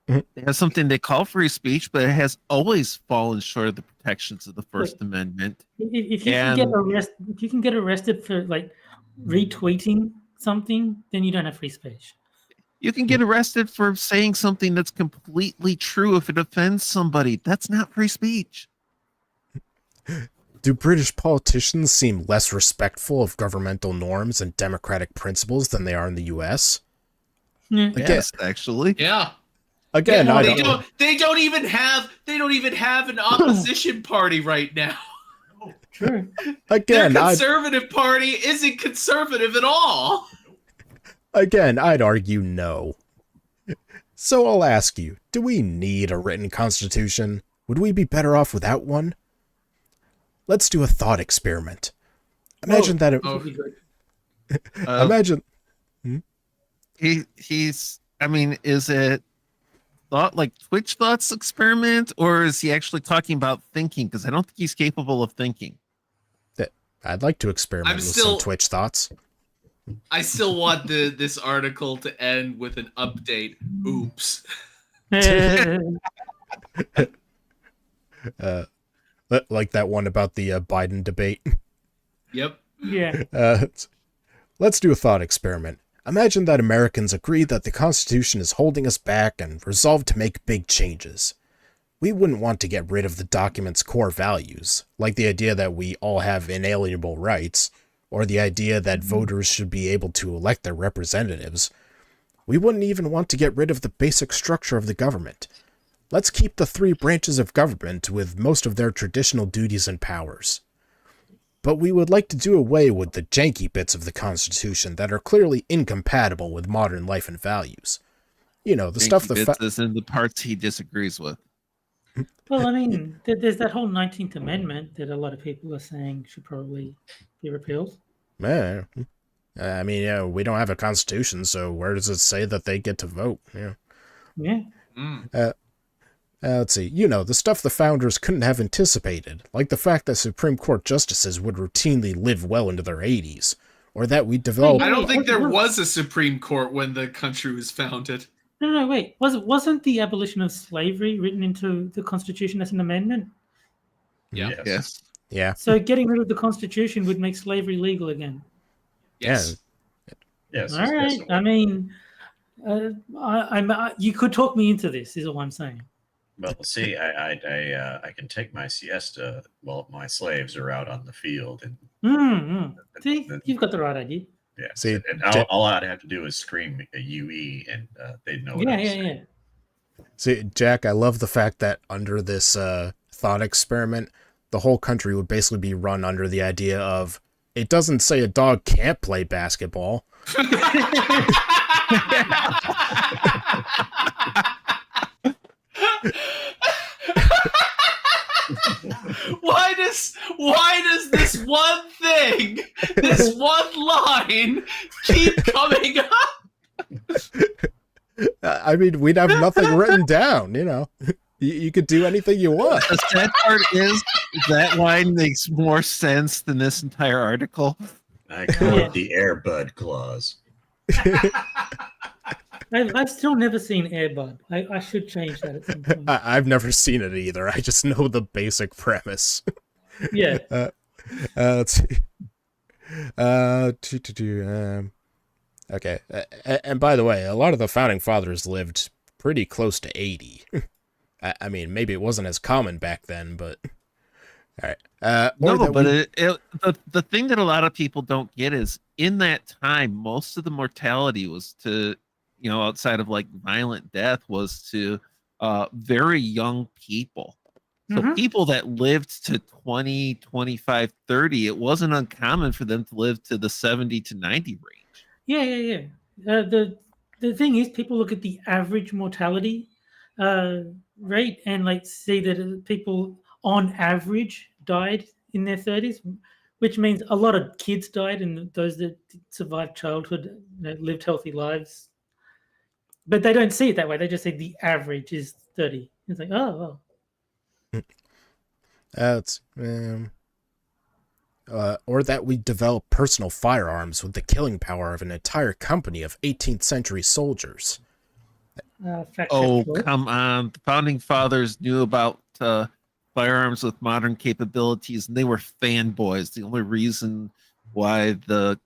They have something they call free speech, but it has always fallen short of the protections of the First Amendment. If you can get arrested for like retweeting something, then you don't have free speech. You can get arrested for saying something that's completely true if it offends somebody. That's not free speech. Do British politicians seem less respectful of governmental norms and democratic principles than they are in the U.S.? Yes, actually. Yeah. Again, they don't even have an opposition party right now. Sure. Again, their conservative party isn't conservative at all. Again, I'd argue no. So I'll ask you, do we need a written constitution? Would we be better off without one? Let's do a thought experiment. Imagine that it... would be good. Imagine... Is it thought like Twitch thoughts experiment, or is he actually talking about thinking? Because I don't think he's capable of thinking. I'd like to experiment with some Twitch thoughts. I still want this article to end with an update. Oops. Like that one about the Biden debate. Yep. Yeah. Let's do a thought experiment. Imagine that Americans agree that the Constitution is holding us back and resolve to make big changes. We wouldn't want to get rid of the document's core values, like the idea that we all have inalienable rights, or the idea that voters should be able to elect their representatives. We wouldn't even want to get rid of the basic structure of the government. Let's keep the 3 branches of government with most of their traditional duties and powers. But we would like to do away with the janky bits of the Constitution that are clearly incompatible with modern life and values. You know, the stuff Bits is in the parts he disagrees with. Well, I mean, there's that whole 19th Amendment that a lot of people are saying should probably be repealed. I mean, yeah, we don't have a constitution, so where does it say that they get to vote? Yeah. Let's see. You know, the stuff the founders couldn't have anticipated, like the fact that Supreme Court justices would routinely live well into their 80s, or that we develop... I don't think there was a Supreme Court when the country was founded. No, wait. Wasn't the abolition of slavery written into the Constitution as an amendment? Yeah. Yes. Yeah. So getting rid of the Constitution would make slavery legal again. Yes. Yes. All right. I mean, you could talk me into this, is all I'm saying. Well, see, I can take my siesta while my slaves are out on the field, and See, you've got the right idea. yeah. See, and all I'd have to do is scream a UE, and they'd know what I'm saying. See, Jack, I love the fact that under this thought experiment, the whole country would basically be run under the idea of, it doesn't say a dog can't play basketball. Why does this one thing, this one line keep coming up? I mean, we'd have nothing written down, you know. You could do anything you want. The sad part is that line makes more sense than this entire article. I call it the Airbud clause. I've still never seen Airbud. I should change that at some point. I've never seen it either. I just know the basic premise. Yeah. Let's see. Okay. And by the way, a lot of the founding fathers lived pretty close to 80. I mean, maybe it wasn't as common back then, but all right. No, but the thing that a lot of people don't get is in that time, most of the mortality was to, you know, outside of like violent death, was to very young people. So people that lived to 20, 25, 30, it wasn't uncommon for them to live to the 70 to 90 range. Yeah. The thing is, people look at the average mortality rate and like see that people on average died in their 30s, which means a lot of kids died, and those that survived childhood, you know, lived healthy lives. But they don't see it that way. They just say the average is 30. It's like, oh. Or that we develop personal firearms with the killing power of an entire company of 18th century soldiers. Come on. The founding fathers knew about firearms with modern capabilities, and they were fanboys. The only reason why the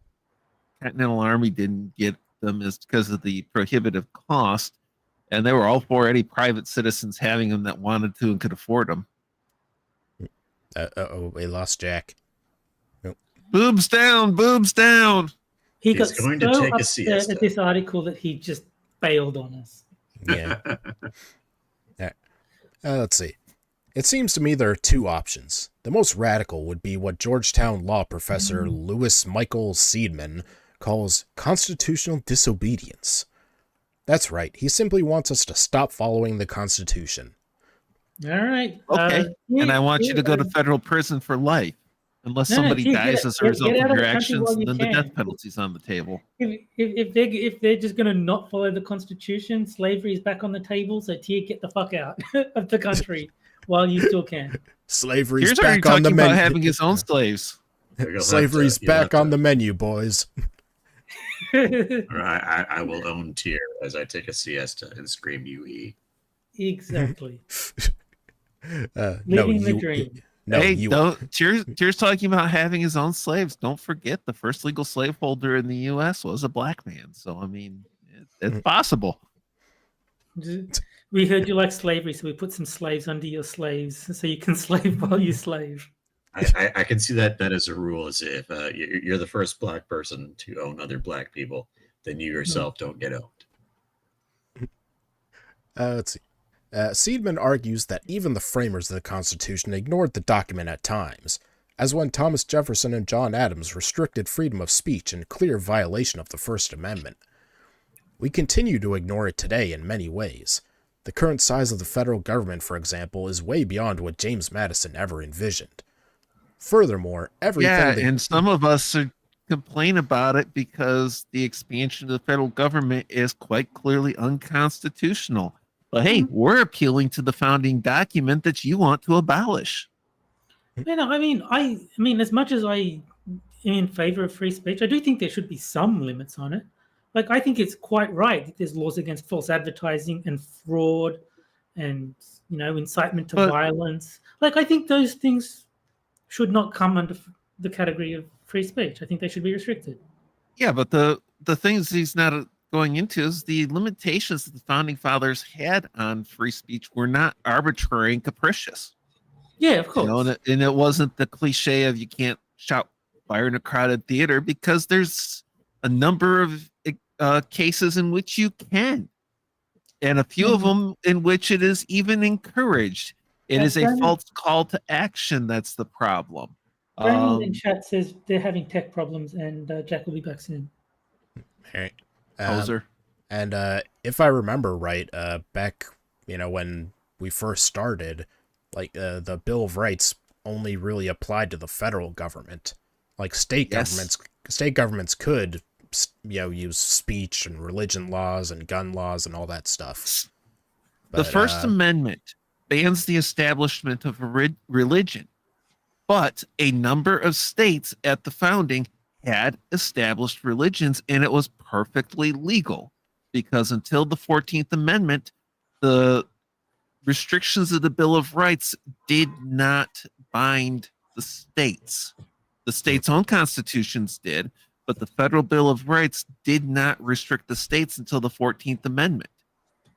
Continental Army didn't get them is because of the prohibitive cost, and they were all for any private citizens having them that wanted to and could afford them. We lost Jack. Oh. Boobs down, boobs down. He got going so to take a upset siesta. at this article that he just bailed on us. Yeah. Let's see. It seems to me there are 2 options. The most radical would be what Georgetown law professor Louis Michael Seidman calls constitutional disobedience. That's right. He simply wants us to stop following the Constitution. All right. Okay. And I want you to go to federal prison for life. Unless somebody dies as a result of your actions, then the death penalty's on the table. If they're just going to not follow the Constitution, slavery is back on the table. So Tia, get the fuck out of the country while you still can. Slavery's Here's back on the menu. About having his own slaves. Slavery's back on the menu, boys. I will own Tier as I take a siesta and scream UE. Exactly. No, Living the dream. No, hey, you. Cheers talking about having his own slaves. Don't forget the first legal slaveholder in the U.S. was a black man. So, I mean, it's possible. We heard you like slavery, so we put some slaves under your slaves so you can slave while you slave. I can see that as a rule. Is if you're the first black person to own other black people, then you yourself don't get owned. Let's see. Seidman argues that even the framers of the Constitution ignored the document at times, as when Thomas Jefferson and John Adams restricted freedom of speech in clear violation of the First Amendment. We continue to ignore it today in many ways. The current size of the federal government, for example, is way beyond what James Madison ever envisioned. Furthermore, everything... and some of us complain about it because the expansion of the federal government is quite clearly unconstitutional. But hey, we're appealing to the founding document that you want to abolish. I mean, as much as I am in favor of free speech, I do think there should be some limits on it. Like, I think it's quite right that there's laws against false advertising and fraud and, incitement to violence. Like, I think those things should not come under the category of free speech. I think they should be restricted. Yeah, but the things he's not going into is the limitations that the founding fathers had on free speech were not arbitrary and capricious. Yeah, of course. And it wasn't the cliche of you can't shout fire in a crowded theater, because there's a number of cases in which you can, and a few of them in which it is even encouraged. It is a false call to action that's the problem. Brandon in chat says they're having tech problems, and Jack will be back soon. All right. Poser. And if I remember right, back when we first started, like the Bill of Rights only really applied to the federal government. Like state governments could use speech and religion laws and gun laws and all that stuff. But, the First Amendment bans the establishment of a religion, but a number of states at the founding had established religions, and it was perfectly legal, because until the 14th Amendment, the restrictions of the Bill of Rights did not bind the states. The states' own constitutions did, but the Federal Bill of Rights did not restrict the states until the 14th Amendment,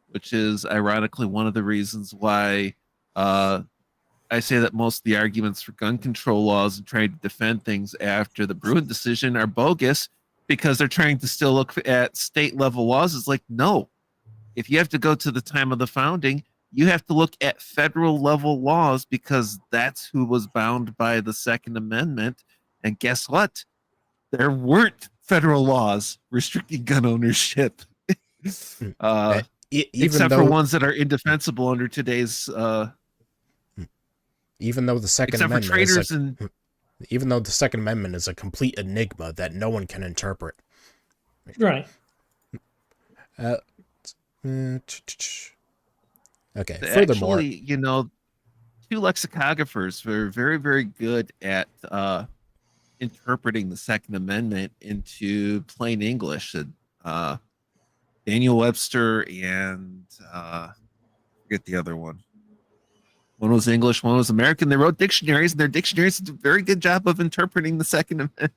which is ironically one of the reasons why I say that most of the arguments for gun control laws and trying to defend things after the Bruin decision are bogus, because they're trying to still look at state level laws. It's like, no, if you have to go to the time of the founding, you have to look at federal level laws, because that's who was bound by the Second Amendment. And guess what? There weren't federal laws restricting gun ownership, except for ones that are indefensible under today's. Even though the Second Amendment even though the Second Amendment is a complete enigma that no one can interpret. Right. Okay. Furthermore, actually, two lexicographers were very, very good at interpreting the Second Amendment into plain English. Daniel Webster and forget the other one. One was English, one was American. They wrote dictionaries, and their dictionaries did a very good job of interpreting the Second Amendment.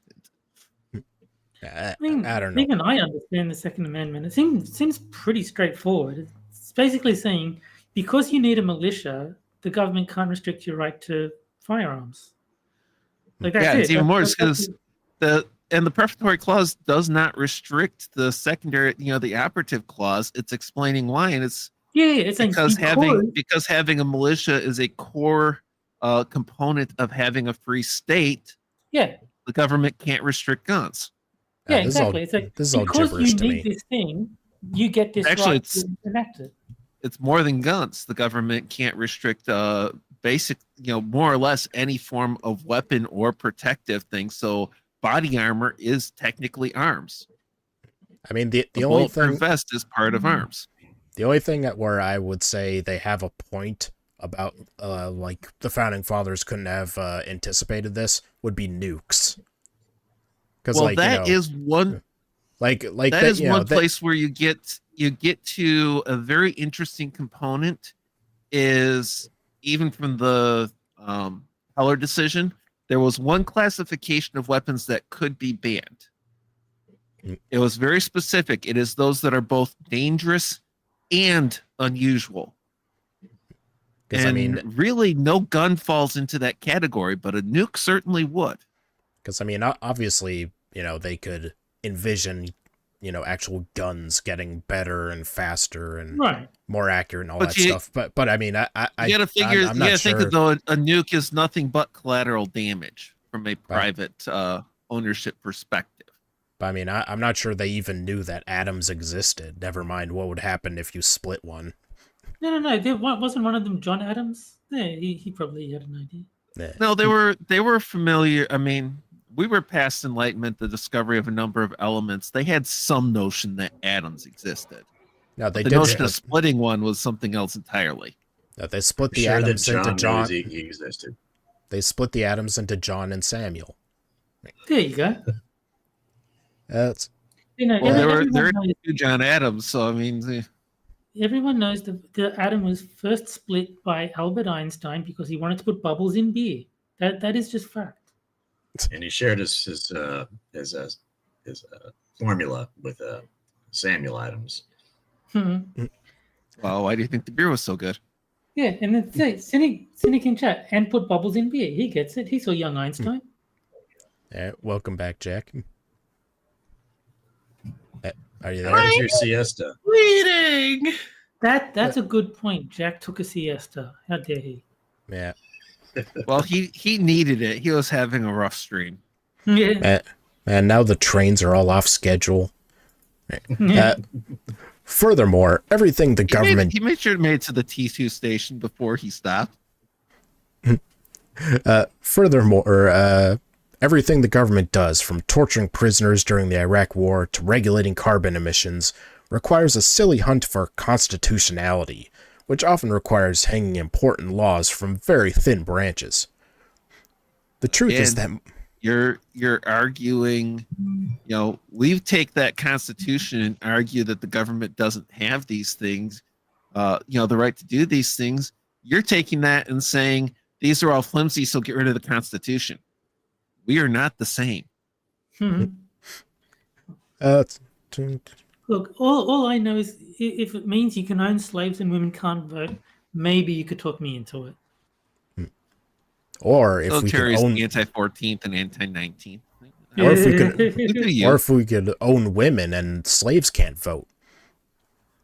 I don't know. Even I understand the Second Amendment. It seems pretty straightforward. It's basically saying, because you need a militia, the government can't restrict your right to firearms. Like, that's it's even more, because the prefatory clause does not restrict the secondary, the operative clause. It's explaining why, and it's because having a militia is a core component of having a free state. Yeah, the government can't restrict guns. Yeah, exactly. It's like, this is all because gibberish you to need me. this thing, you get this Actually, right to enact it. It's more than guns. The government can't restrict basic, more or less any form of weapon or protective thing. So body armor is technically arms. I mean, the only bulletproof thing vest is part of arms. The only thing where I would say they have a point about like the founding fathers couldn't have anticipated this would be nukes. Well, that is one. That is one place where you get to a very interesting component, is even from the Heller decision, there was one classification of weapons that could be banned. It was very specific. It is those that are both dangerous and unusual. Because And really, no gun falls into that category, but a nuke certainly would. Because obviously, they could envision, actual guns getting better and faster and more accurate and all that stuff. But I mean, I you gotta figure. I'm not think sure. though a nuke is nothing but collateral damage from a private ownership perspective. But I mean, I'm not sure they even knew that atoms existed. Never mind what would happen if you split one. No. Wasn't one of them John Adams? Yeah, he probably had an idea. Yeah. No, they were familiar. I mean, we were past Enlightenment, the discovery of a number of elements. They had some notion that atoms existed. No, the notion of splitting one was something else entirely. They split the atoms into John. He existed. They split the atoms into John and Samuel. There you go. That's there were two John Adams, so I mean. Everyone knows the atom was first split by Albert Einstein because he wanted to put bubbles in beer. That is just fact. And he shared his formula with Samuel Adams. Hmm. Well, why do you think the beer was so good? Yeah, and then Cynic in chat and put bubbles in beer. He gets it. He saw young Einstein. Welcome back, Jack. Are you there? Where's your siesta? Reading. That's a good point. Jack took a siesta. How dare he? Yeah. Well, he needed it. He was having a rough stream. Yeah. And now the trains are all off schedule. Furthermore, everything the government... He made sure it made it to the T2 station before he stopped. Furthermore, everything the government does, from torturing prisoners during the Iraq War to regulating carbon emissions, requires a silly hunt for constitutionality, which often requires hanging important laws from very thin branches. The truth is that... You're arguing, we take that Constitution and argue that the government doesn't have these things, the right to do these things. You're taking that and saying, these are all flimsy, so get rid of the Constitution. We are not the same. Look, all I know is if it means you can own slaves and women can't vote, maybe you could talk me into it. Or if we could own anti-14th and anti-19th. Or if we could own women and slaves can't vote.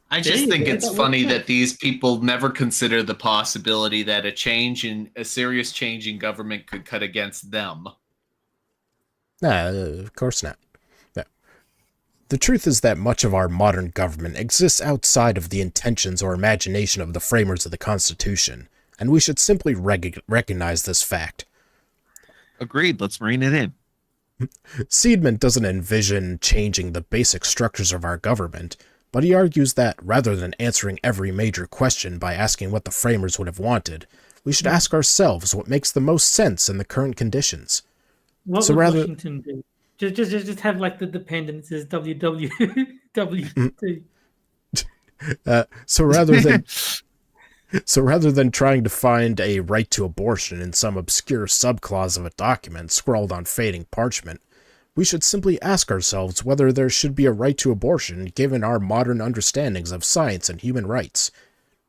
I just think it's funny that these people never consider the possibility that a serious change in government could cut against them. Of course not. No. The truth is that much of our modern government exists outside of the intentions or imagination of the framers of the Constitution, and we should simply recognize this fact. Agreed. Let's rein it in. Seidman doesn't envision changing the basic structures of our government, but he argues that rather than answering every major question by asking what the framers would have wanted, we should ask ourselves what makes the most sense in the current conditions. What would Washington do? Just have like the dependencies WWWT. So rather than trying to find a right to abortion in some obscure subclause of a document scrawled on fading parchment, we should simply ask ourselves whether there should be a right to abortion given our modern understandings of science and human rights.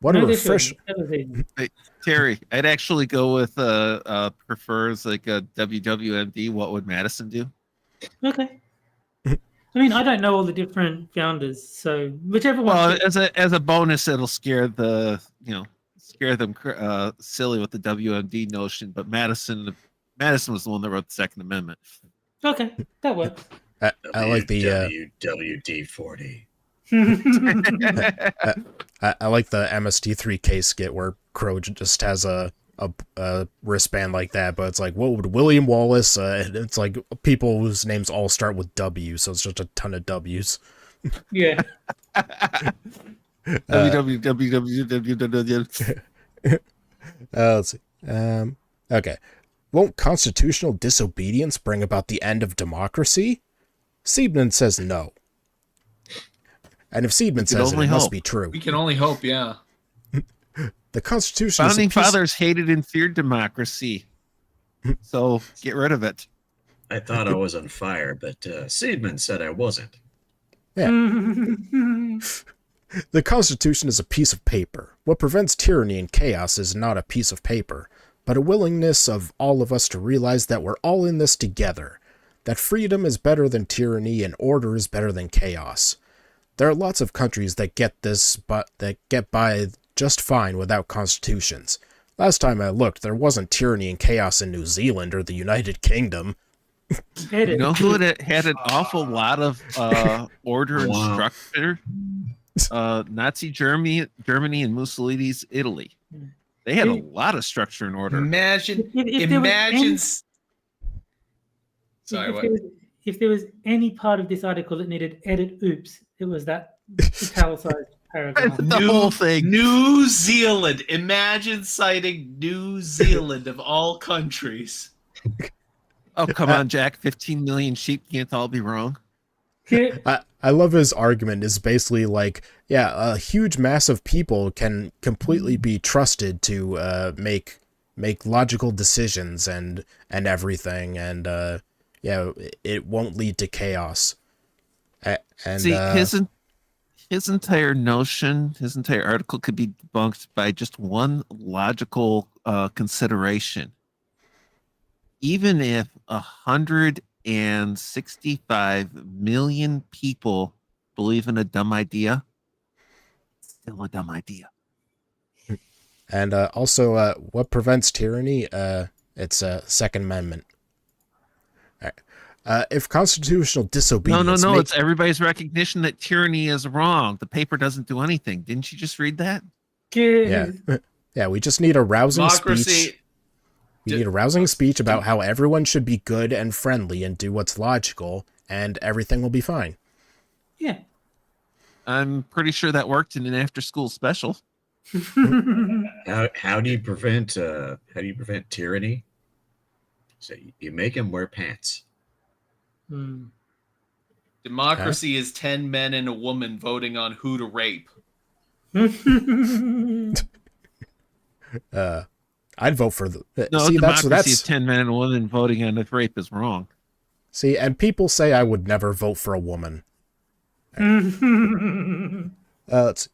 What a refresh... Terry, I'd actually go with prefers like a WWMD. What would Madison do? Okay. I mean, I don't know all the different founders, so whichever one. Well, as a bonus, it'll scare them silly with the WMD notion. But Madison was the one that wrote the Second Amendment. Okay, that works. I like the WWD-40. I like the MST3K skit where Crow just has a wristband like that, but it's like, what would William Wallace? It's like people whose names all start with W, so it's just a ton of W's. Yeah. Let's see. Okay. Won't constitutional disobedience bring about the end of democracy? Seidman says no. And if Seidman says it, it must be true. We can only hope, yeah. The Constitution Founding fathers hated and feared democracy. So get rid of it. I thought I was on fire, but Seedman said I wasn't. Yeah. The Constitution is a piece of paper. What prevents tyranny and chaos is not a piece of paper, but a willingness of all of us to realize that we're all in this together, that freedom is better than tyranny and order is better than chaos. There are lots of countries that get this, but that get by just fine without constitutions. Last time I looked, there wasn't tyranny and chaos in New Zealand or the United Kingdom. You know who had an awful lot of order and Wow. structure? Nazi Germany and Mussolini's Italy. They had a lot of structure and order. Imagine. If there was Imagine. any- Sorry, what? If there was any part of this article that needed edit, oops, it was that italicized paragraph. The whole thing. New Zealand. Imagine citing New Zealand of all countries. Oh, come on, Jack. 15 million sheep can't all be wrong. I love his argument is basically like, yeah, a huge mass of people can completely be trusted to make logical decisions and everything, and yeah, it won't lead to chaos. And See, his entire notion, his entire article could be debunked by just one logical consideration. Even if 165 million people believe in a dumb idea, it's still a dumb idea. And also, what prevents tyranny? It's Second Amendment. All right. If constitutional disobedience... No. It's everybody's recognition that tyranny is wrong. The paper doesn't do anything. Didn't you just read that? Yeah. Yeah, we just need a rousing Democracy. speech. We need a rousing speech about how everyone should be good and friendly and do what's logical, and everything will be fine. Yeah. I'm pretty sure that worked in an after-school special. How do you prevent tyranny? So you make him wear pants. Democracy is 10 men and a woman voting on who to rape. I'd vote for the... No, see, democracy is 10 men and a woman voting on if rape is wrong. See, and people say I would never vote for a woman. Let's see.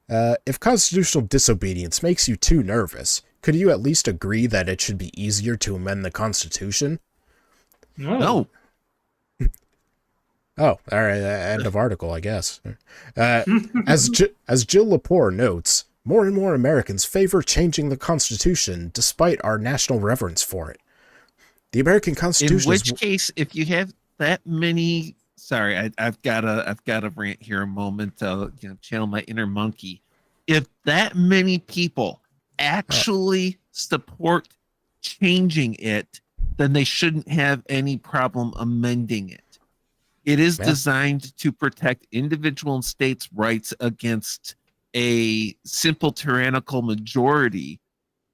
If constitutional disobedience makes you too nervous, could you at least agree that it should be easier to amend the Constitution? No. Oh, all right. End of article, I guess. As Jill Lepore notes, more and more Americans favor changing the Constitution despite our national reverence for it. The American Constitution. In which case, if you have that many, sorry, I've got to rant here a moment. Channel my inner monkey. If that many people actually support changing it, then they shouldn't have any problem amending it. It is designed to protect individual and states' rights against a simple tyrannical majority.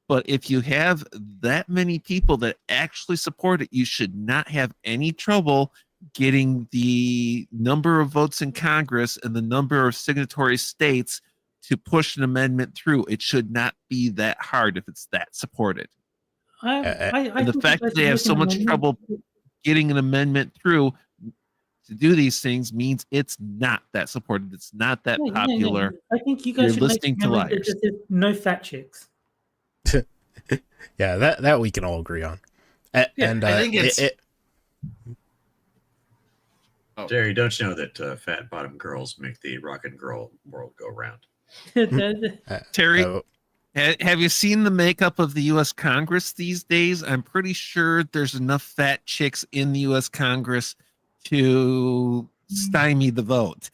But if you have that many people that actually support it, you should not have any trouble getting the number of votes in Congress and the number of signatory states to push an amendment through. It should not be that hard if it's that supported. And the fact that they have so much trouble getting an amendment through to do these things means it's not that supported. It's not that popular. I think you guys You're should listening make to an amendment liars. that just says no fat chicks. Yeah, that we can all agree on. And I think it's... Jerry, don't you know that fat bottom girls make the rock and roll world go round? Terry, have you seen the makeup of the U.S. Congress these days? I'm pretty sure there's enough fat chicks in the U.S. Congress to stymie the vote.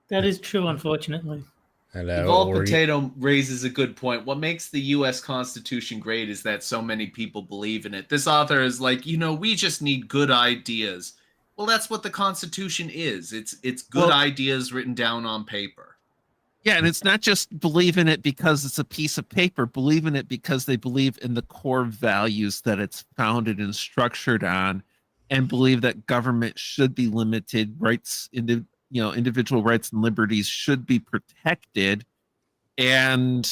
That is true, unfortunately. Evolved Potato raises a good point. What makes the U.S. Constitution great is that so many people believe in it. This author is like, we just need good ideas. Well, that's what the Constitution is. It's good ideas written down on paper. Yeah, and it's not just believe in it because it's a piece of paper. Believe in it because they believe in the core values that it's founded and structured on, and believe that government should be limited, individual rights and liberties should be protected, and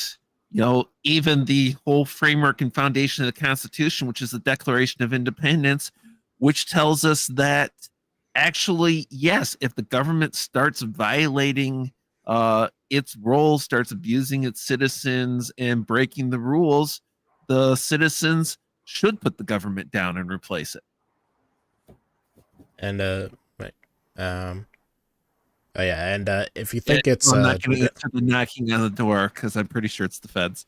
even the whole framework and foundation of the Constitution, which is the Declaration of Independence, which tells us that actually, yes, if the government starts violating its role, starts abusing its citizens and breaking the rules, the citizens should put the government down and replace it. And right. Oh yeah, and if you think it's I'm not going to answer the knocking on the door because I'm pretty sure it's the feds.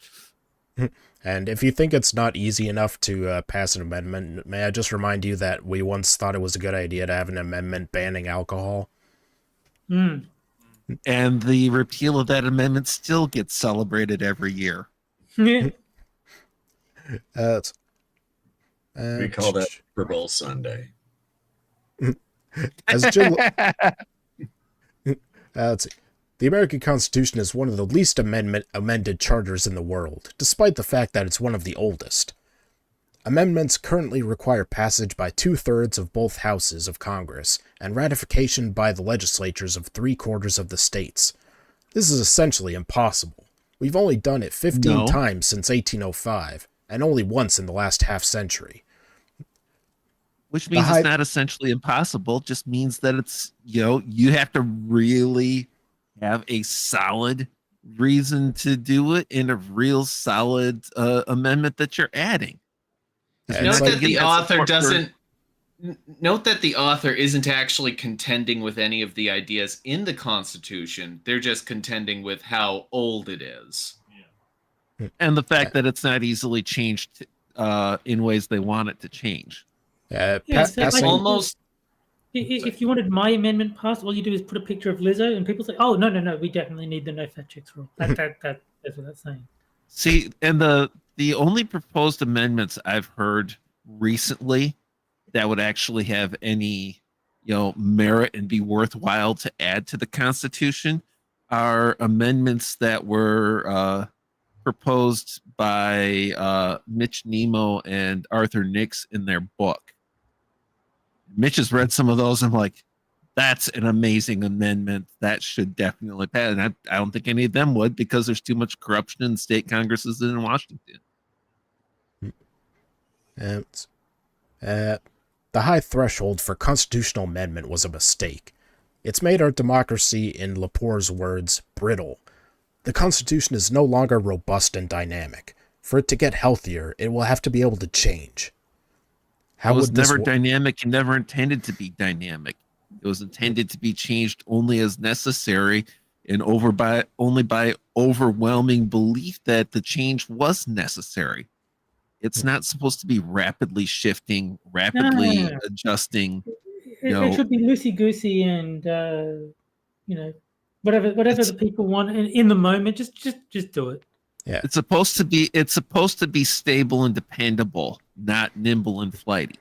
and if you think it's not easy enough to pass an amendment, may I just remind you that we once thought it was a good idea to have an amendment banning alcohol. Mm. And the repeal of that amendment still gets celebrated every year. Yeah. We call that Super Bowl Sunday. As Jim, let's see. The American Constitution is one of the least amended charters in the world, despite the fact that it's one of the oldest. Amendments currently require passage by 2/3 of both houses of Congress and ratification by the legislatures of 3/4 of the states. This is essentially impossible. We've only done it 15 times since 1805, and only once in the last half-century. Which means it's not essentially impossible, just means that it's, you have to really have a solid reason to do it and a real solid amendment that you're adding. Note that the author doesn't. Note that the author isn't actually contending with any of the ideas in the Constitution. They're just contending with how old it is. And the fact that it's not easily changed in ways they want it to change. Almost. If you wanted my amendment passed, all you do is put a picture of Lizzo, and people say, "Oh, no, we definitely need the no fat chicks rule." That's what that's saying. See, and the only proposed amendments I've heard recently that would actually have any, merit and be worthwhile to add to the Constitution are amendments that were proposed by Mitch Nemo and Arthur Nix in their book. Mitch has read some of those. I'm like, that's an amazing amendment. That should definitely pass. And I don't think any of them would, because there's too much corruption in state congresses in Washington. The high threshold for constitutional amendment was a mistake. It's made our democracy, in Lepore's words, brittle. The Constitution is no longer robust and dynamic. For it to get healthier, it will have to be able to change. It was never dynamic and never intended to be dynamic. It was intended to be changed only as necessary and only by overwhelming belief that the change was necessary. It's not supposed to be rapidly shifting, rapidly adjusting. It should be loosey-goosey and, whatever the people want in the moment, just do it. Yeah. It's supposed to be stable and dependable, not nimble and flighty.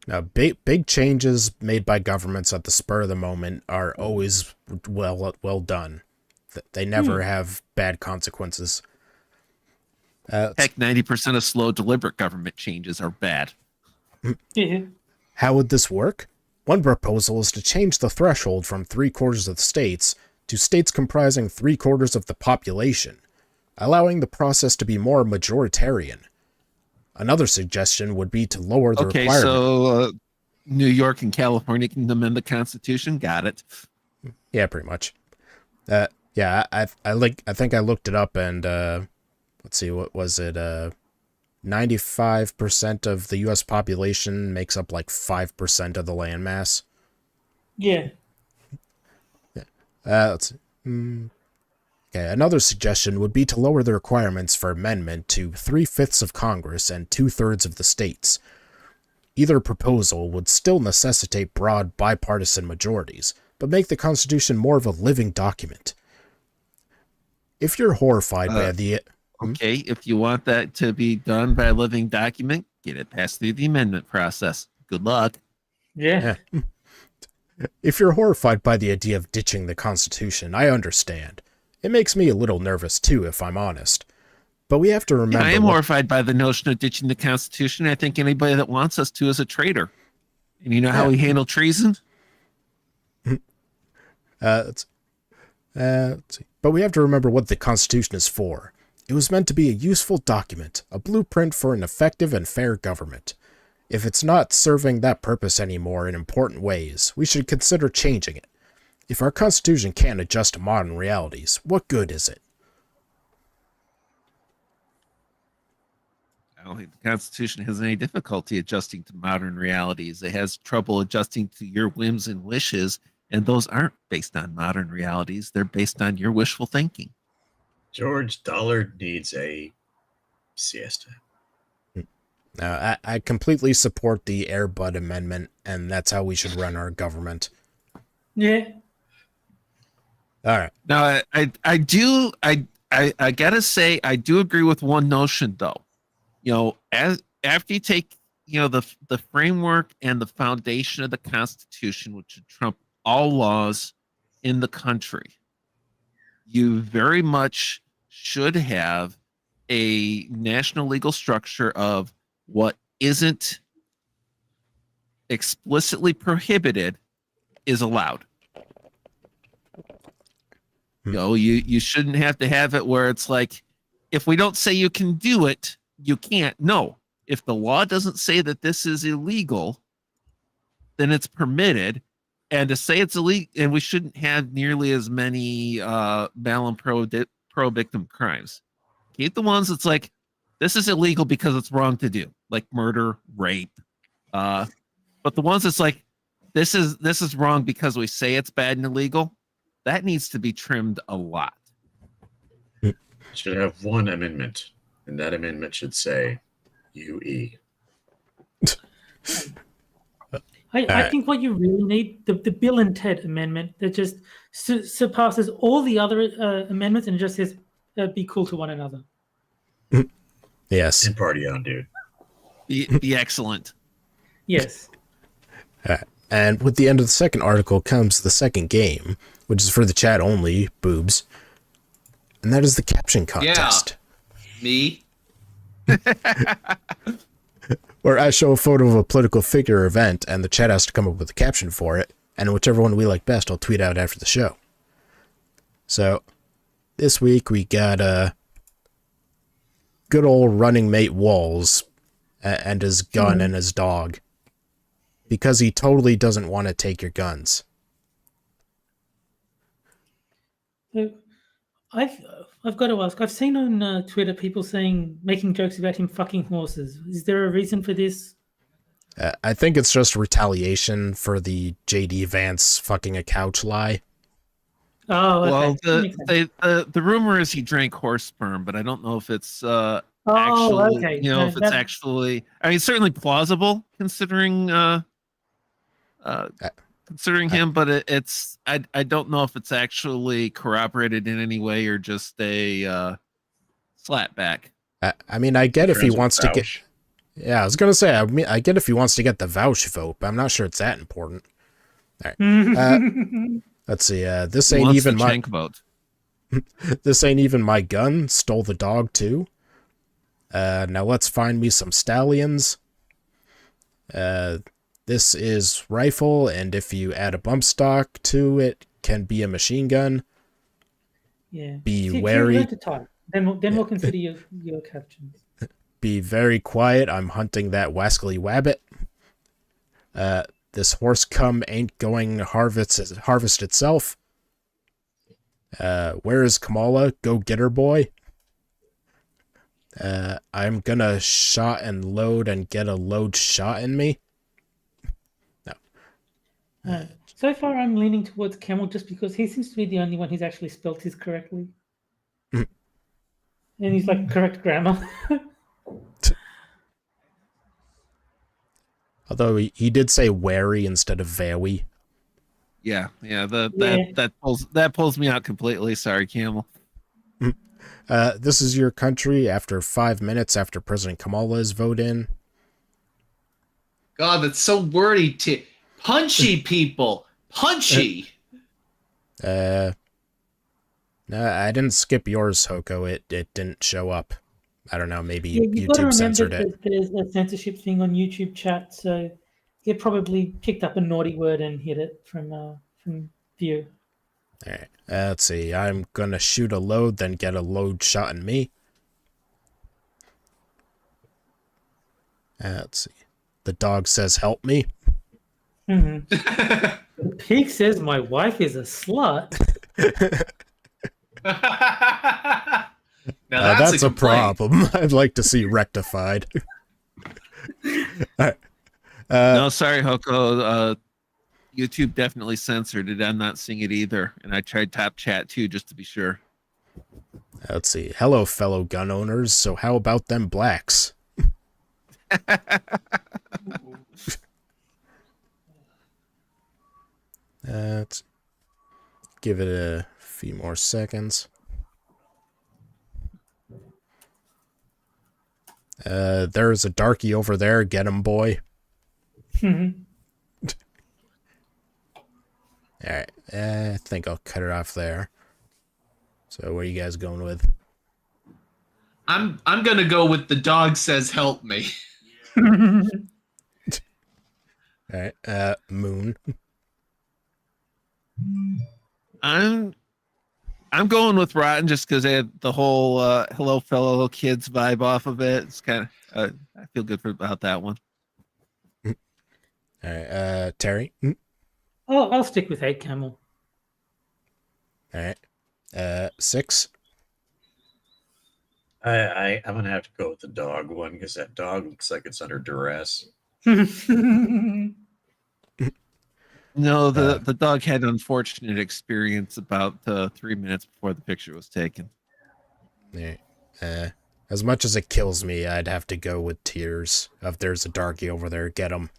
Now, big changes made by governments at the spur of the moment are always well done. They never have bad consequences. Heck, 90% of slow, deliberate government changes are bad. Yeah. How would this work? One proposal is to change the threshold from 3/4 of the states to states comprising 3/4 of the population, allowing the process to be more majoritarian. Another suggestion would be to lower the requirement. Okay, so New York and California can amend the Constitution. Got it. Yeah, pretty much. Yeah, I think I looked it up, and let's see, what was it? 95% of the U.S. population makes up like 5% of the landmass. Yeah. Let's see. Okay, another suggestion would be to lower the requirements for amendment to 3/5 of Congress and 2/3 of the states. Either proposal would still necessitate broad bipartisan majorities, but make the Constitution more of a living document. If you're horrified by the... Okay, if you want that to be done by a living document, get it passed through the amendment process. Good luck. Yeah. If you're horrified by the idea of ditching the Constitution, I understand. It makes me a little nervous too, if I'm honest. But we have to remember... I am horrified by the notion of ditching the Constitution. I think anybody that wants us to is a traitor. And you know how we handle treason? Let's see. But we have to remember what the Constitution is for. It was meant to be a useful document, a blueprint for an effective and fair government. If it's not serving that purpose anymore in important ways, we should consider changing it. If our Constitution can't adjust to modern realities, what good is it? I don't think the Constitution has any difficulty adjusting to modern realities. It has trouble adjusting to your whims and wishes, and those aren't based on modern realities. They're based on your wishful thinking. George Dollard needs a siesta. I completely support the Airbud Amendment, and that's how we should run our government. Yeah. All right. Now, I gotta say, I do agree with one notion, though. After you take, the framework and the foundation of the Constitution, which would trump all laws in the country, you very much should have a national legal structure of what isn't explicitly prohibited is allowed. You shouldn't have to have it where it's like, if we don't say you can do it, you can't. No, if the law doesn't say that this is illegal, then it's permitted. And to say it's illegal, and we shouldn't have nearly as many malum pro victim crimes. Keep the ones that's like, this is illegal because it's wrong to do, like murder, rape. But the ones that's like, this is wrong because we say it's bad and illegal, that needs to be trimmed a lot. Should have one amendment, and that amendment should say UE. I think what you really need, the Bill and Ted Amendment that just surpasses all the other amendments and just says, be cool to one another. Yes. And party on, dude. Be excellent. Yes. And with the end of the second article comes the second game, which is for the chat only, boobs. And that is the Caption Contest. Yeah. Me? Where I show a photo of a political figure or event, and the chat has to come up with a caption for it, and whichever one we like best, I'll tweet out after the show. So, this week we got good old running mate Walls and his gun and his dog. Because he totally doesn't want to take your guns. So I've got to ask. I've seen on Twitter people making jokes about him fucking horses. Is there a reason for this? I think it's just retaliation for the J.D. Vance fucking a couch lie. Oh, okay. Well, the rumor is he drank horse sperm, but I don't know if it's actually, okay. if it's actually. I mean, certainly plausible considering him, but it's I don't know if it's actually corroborated in any way or just a slapback. I mean, I get if he wants to get. Yeah, I was gonna say. I get if he wants to get the vouch vote, but I'm not sure it's that important. All right. Let's see. This ain't even my vote. This ain't even my gun. Stole the dog too. Now let's find me some stallions. This is rifle, and if you add a bump stock to it, can be a machine gun. Yeah. Be wary. Learn to type. Then we'll consider your captions. Be very quiet. I'm hunting that wascally wabbit. This horse cum ain't going to harvest itself. Where is Kamala? Go get her, boy. I'm gonna shot and load and get a load shot in me. No. So far, I'm leaning towards Camel just because he seems to be the only one who's actually spelt his correctly. And he's like correct grammar. Although he did say wary instead of very. Yeah. That pulls me out completely. Sorry, Camel. This is your country after 5 minutes after President Kamala's vote in. God, that's so wordy. Punchy people. Punchy. No, I didn't skip yours, Hoko. It didn't show up. I don't know, maybe YouTube censored it. There's a censorship thing on YouTube chat, so it probably picked up a naughty word and hit it from view. All right, let's see. I'm gonna shoot a load, then get a load shot in me. Let's see. The dog says, "Help me." Mhm. The pig says my wife is a slut. Now That's a complaint. problem. I'd like to see rectified. All right. No, sorry, Hoko. YouTube definitely censored it. I'm not seeing it either. And I tried Top Chat too, just to be sure. Let's see. Hello, fellow gun owners. So how about them blacks? Let's give it a few more seconds. There's a darky over there. Get him, boy. Mhm. All right. I think I'll cut it off there. So what are you guys going with? I'm gonna go with the dog says help me. All right. Moon. I'm going with Rotten just because they had the whole "Hello, fellow kids" vibe off of it. It's kind of I feel good about that one. All right. Terry. Oh, I'll stick with 8 Camel. All right. 6. I'm gonna have to go with the dog one because that dog looks like it's under duress. No, the dog had an unfortunate experience about 3 minutes before the picture was taken. Yeah. As much as it kills me, I'd have to go with Tears. If there's a darky over there, get him.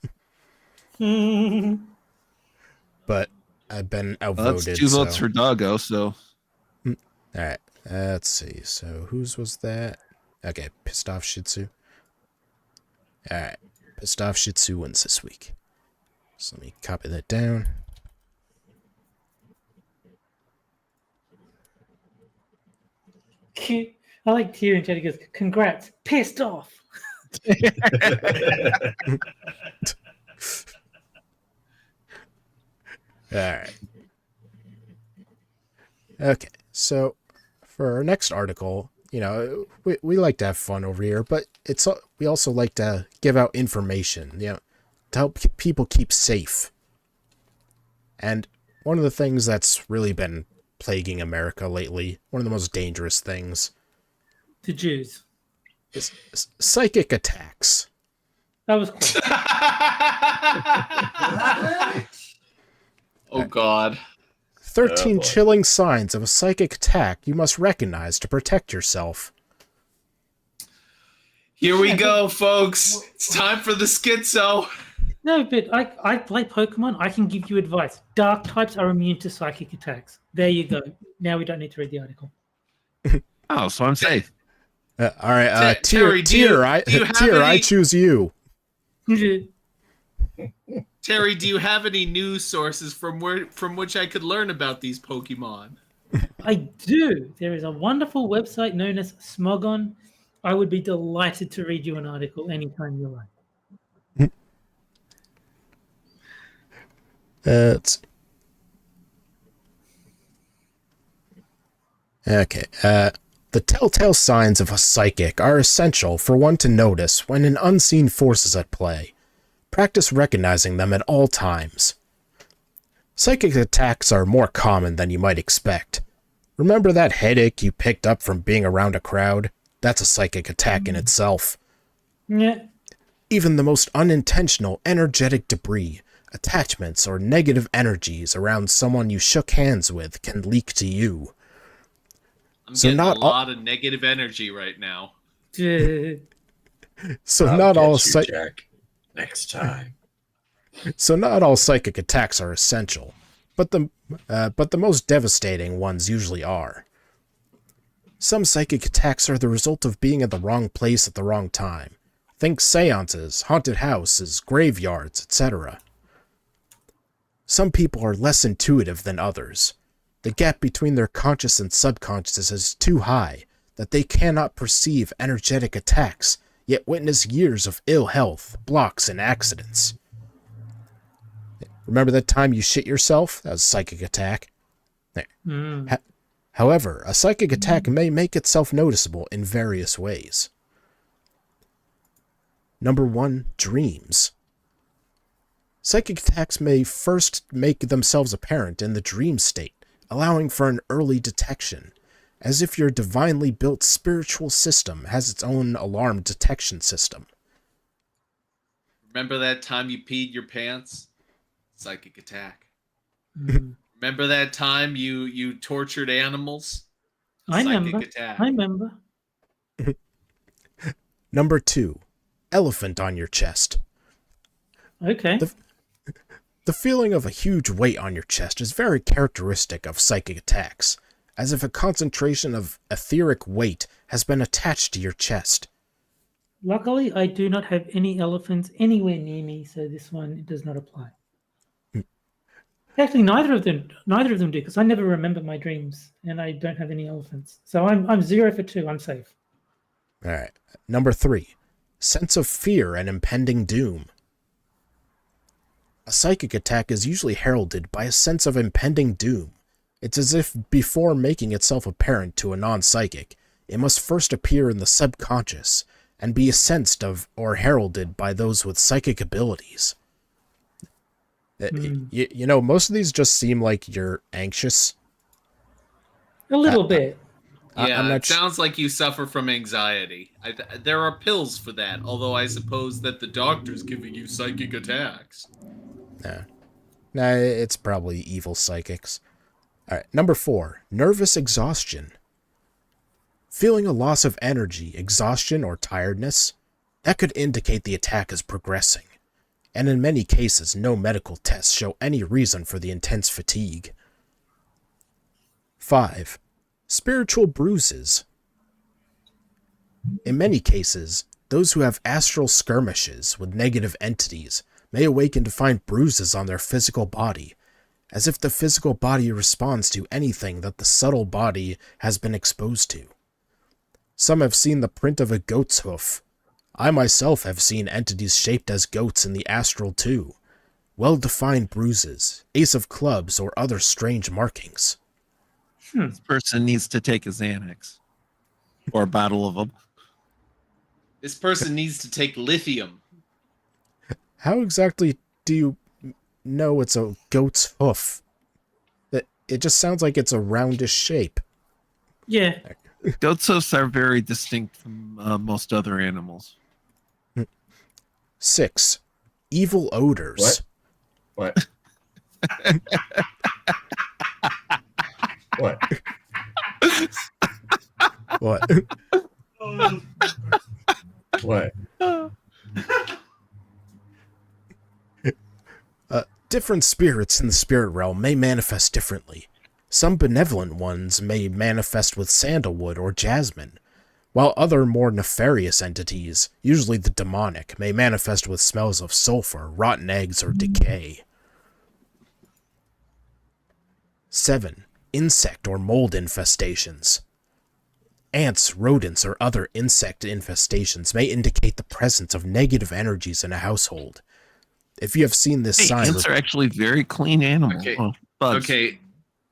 But I've been outvoted. That's 2 votes for Doggo, so. All right. Let's see. So whose was that? Okay, Pissed Off Shih Tzu. All right. Pissed Off Shih Tzu wins this week. So let me copy that down. I like Tyrion and Jenny goes, congrats, pissed off. All right. Okay, so for our next article, you know, we like to have fun over here, but we also like to give out information, you know, to help people keep safe. And one of the things that's really been plaguing America lately, one of the most dangerous things, The Jews. is psychic attacks. That was close. Oh God. 13 boy. chilling signs of a psychic attack you must recognize to protect yourself. Here we go, folks. It's time for the schizo. No, but I play Pokemon. I can give you advice. Dark types are immune to psychic attacks. There you go. Now we don't need to read the article. Oh, so I'm safe. All right, Terry, do you have I any- choose you. Terry, do you have any news sources from which I could learn about these Pokemon? I do. There is a wonderful website known as Smogon. I would be delighted to read you an article anytime you like. Let's okay. The telltale signs of a psychic are essential for one to notice when an unseen force is at play. Practice recognizing them at all times. Psychic attacks are more common than you might expect. Remember that headache you picked up from being around a crowd? That's a psychic attack in itself. Yeah. Even the most unintentional energetic debris, attachments, or negative energies around someone you shook hands with can leak to you. I'm So getting not a lot of negative energy right now. So I'll not get all you, Jack, next time. So not all psychic attacks are essential, but the most devastating ones usually are. Some psychic attacks are the result of being at the wrong place at the wrong time. Think seances, haunted houses, graveyards, etc. Some people are less intuitive than others. The gap between their conscious and subconscious is too high that they cannot perceive energetic attacks, yet witness years of ill health, blocks, and accidents. Remember that time you shit yourself? That was a psychic attack. However, a psychic attack may make itself noticeable in various ways. Number 1, dreams. Psychic attacks may first make themselves apparent in the dream state, allowing for an early detection, as if your divinely built spiritual system has its own alarm detection system. Remember that time you peed your pants? Psychic attack. Mm. Remember that time you tortured animals? I Psychic remember. attack. I remember. Number 2, elephant on your chest. Okay. The feeling of a huge weight on your chest is very characteristic of psychic attacks, as if a concentration of etheric weight has been attached to your chest. Luckily, I do not have any elephants anywhere near me, so this one does not apply. Actually, neither of them do, because I never remember my dreams, and I don't have any elephants. So I'm 0 for 2. I'm safe. Alright. Number 3, sense of fear and impending doom. A psychic attack is usually heralded by a sense of impending doom. It's as if before making itself apparent to a non-psychic, it must first appear in the subconscious and be sensed of or heralded by those with psychic abilities. You know, most of these just seem like you're anxious. A little bit. Yeah, I'm not it sounds like you suffer from anxiety. There are pills for that, although I suppose that the doctor's giving you psychic attacks. Nah, it's probably evil psychics. Alright, number 4, nervous exhaustion. Feeling a loss of energy, exhaustion, or tiredness, that could indicate the attack is progressing, and in many cases no medical tests show any reason for the intense fatigue. 5, spiritual bruises. In many cases, those who have astral skirmishes with negative entities may awaken to find bruises on their physical body, as if the physical body responds to anything that the subtle body has been exposed to. Some have seen the print of a goat's hoof. I myself have seen entities shaped as goats in the astral too. Well-defined bruises, ace of clubs, or other strange markings. This person needs to take a Xanax. Or a bottle of them. This person needs to take lithium. How exactly do you know it's a goat's hoof? It just sounds like it's a roundish shape. Yeah. Goat's hoofs are very distinct from most other animals. 6, evil odors. What? What? What? What? Different spirits in the spirit realm may manifest differently. Some benevolent ones may manifest with sandalwood or jasmine, while other more nefarious entities, usually the demonic, may manifest with smells of sulfur, rotten eggs, or decay. 7, insect or mold infestations. Ants, rodents, or other insect infestations may indicate the presence of negative energies in a household. If you have seen this sign... Ants are actually very clean animals. Okay. Oh, bugs. Okay,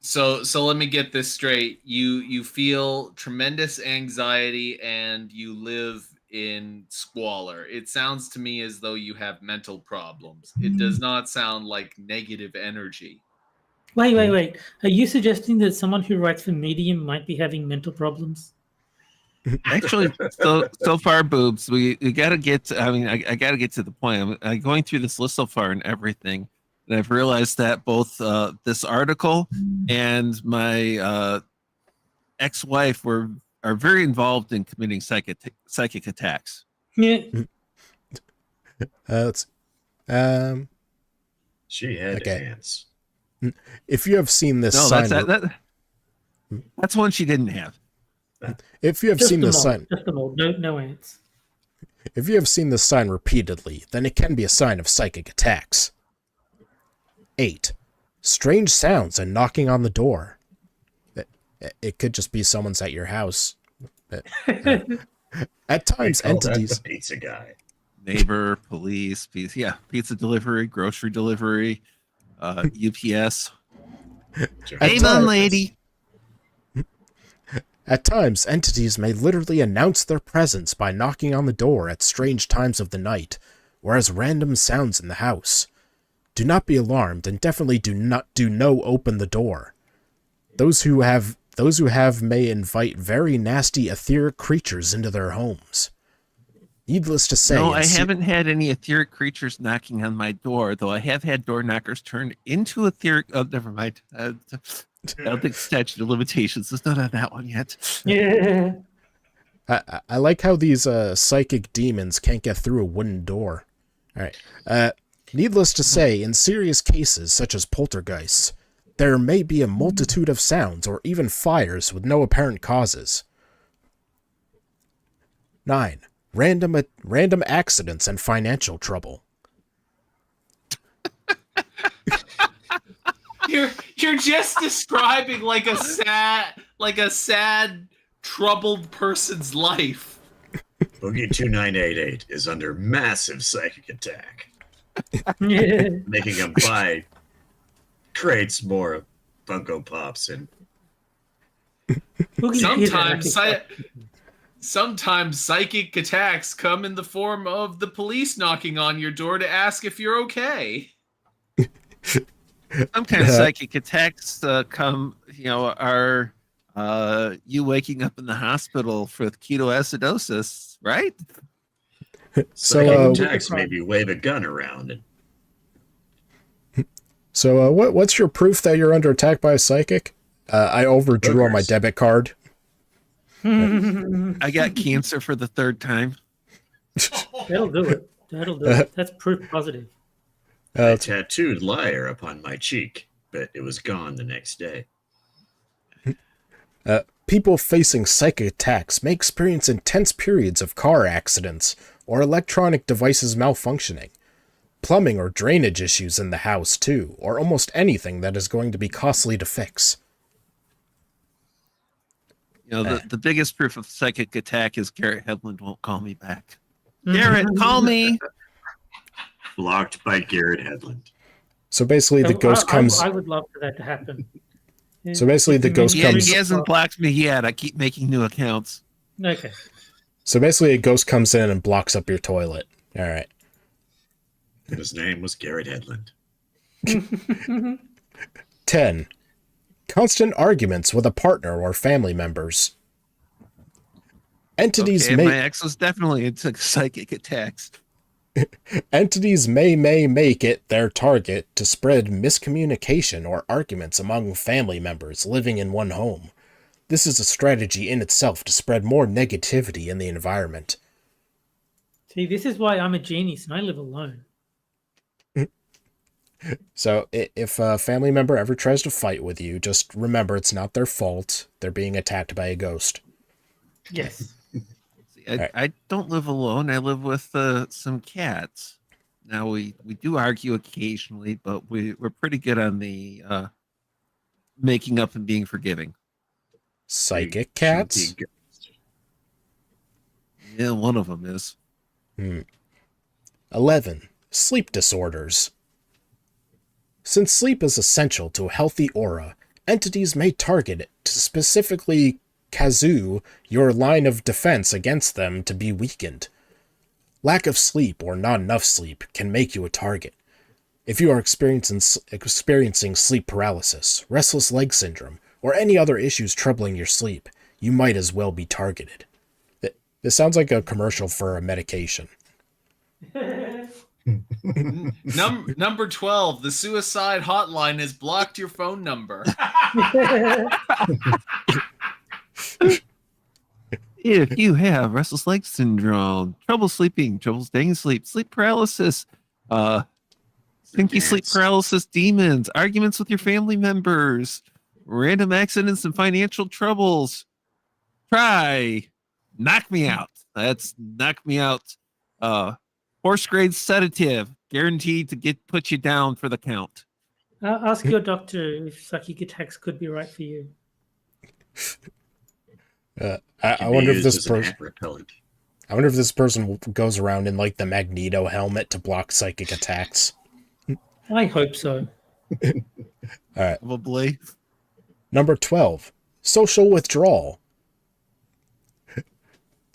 so let me get this straight. You feel tremendous anxiety and you live in squalor. It sounds to me as though you have mental problems. It does not sound like negative energy. Wait. Are you suggesting that someone who writes for Medium might be having mental problems? Actually, so far, boobs, we gotta get. I gotta get to the point. I'm going through this list so far and everything, and I've realized that both this article and my ex-wife are very involved in committing psychic attacks. Yeah. let's She had Okay. ants. If you have seen this No, sign... that's one she didn't have. If you have seen this sign... Just the mold. No ants. If you have seen this sign repeatedly, then it can be a sign of psychic attacks. 8, strange sounds and knocking on the door. It could just be someone's at your house. At times, They call that entities... the pizza guy. Neighbor, police, pizza delivery, grocery delivery, UPS. At Hey, times- lady. At times, entities may literally announce their presence by knocking on the door at strange times of the night, or as random sounds in the house. Do not be alarmed, and definitely do no open the door. Those who have may invite very nasty etheric creatures into their homes. Needless to say, No, I haven't had any etheric creatures knocking on my door, though I have had door knockers turned into etheric. Oh, never mind. I don't think statute of limitations is not on that one yet. Yeah. I like how these psychic demons can't get through a wooden door. All right. Needless to say, in serious cases such as poltergeists, there may be a multitude of sounds or even fires with no apparent causes. 9. Random accidents and financial trouble. You're just describing like a sad, troubled person's life. Boogie 2988 is under massive psychic attack, Yeah. making him buy crates more of Funko Pops and Sometimes psychic attacks come in the form of the police knocking on your door to ask if you're okay. Some kind of psychic attacks are you waking up in the hospital for ketoacidosis, right? psychic attacks maybe wave a gun around and So what's your proof that you're under attack by a psychic? I overdrew on my debit card. I got cancer for the third time. That'll do it. That's proof positive. I tattooed liar upon my cheek, but it was gone the next day. People facing psychic attacks may experience intense periods of car accidents or electronic devices malfunctioning. Plumbing or drainage issues in the house, too, or almost anything that is going to be costly to fix. The biggest proof of psychic attack is Garrett Hedlund won't call me back. Garrett, call me! Blocked by Garrett Hedlund. So basically the ghost comes... I would love for that to happen. So basically the ghost comes... He hasn't blocked me yet. I keep making new accounts. Okay. So basically a ghost comes in and blocks up your toilet. All right. His name was Garrett Hedlund. 10. Constant arguments with a partner or family members. Entities my ex was definitely into psychic attacks. Entities may make it their target to spread miscommunication or arguments among family members living in one home. This is a strategy in itself to spread more negativity in the environment. See, this is why I'm a genius and I live alone. So if a family member ever tries to fight with you, just remember it's not their fault. They're being attacked by a ghost. Yes. I don't live alone. I live with some cats. Now we do argue occasionally, but we're pretty good on the making up and being forgiving. Psychic cats? Yeah, one of them is. 11. Sleep disorders. Since sleep is essential to a healthy aura, entities may target it to specifically kazoo your line of defense against them to be weakened. Lack of sleep or not enough sleep can make you a target. If you are experiencing sleep paralysis, restless leg syndrome, or any other issues troubling your sleep, you might as well be targeted. This sounds like a commercial for a medication. Number 12, the suicide hotline has blocked your phone number. If you have restless leg syndrome, trouble sleeping, trouble staying asleep, sleep paralysis, stinky sleep paralysis, demons, arguments with your family members, random accidents and financial troubles, try Knock Me Out. That's Knock Me Out. Horse grade sedative, guaranteed to put you down for the count. Ask your doctor if psychic attacks could be right for you. I wonder if this person. I wonder if this person goes around in like the Magneto helmet to block psychic attacks. I hope so. All right. Probably. Number 12. Social withdrawal.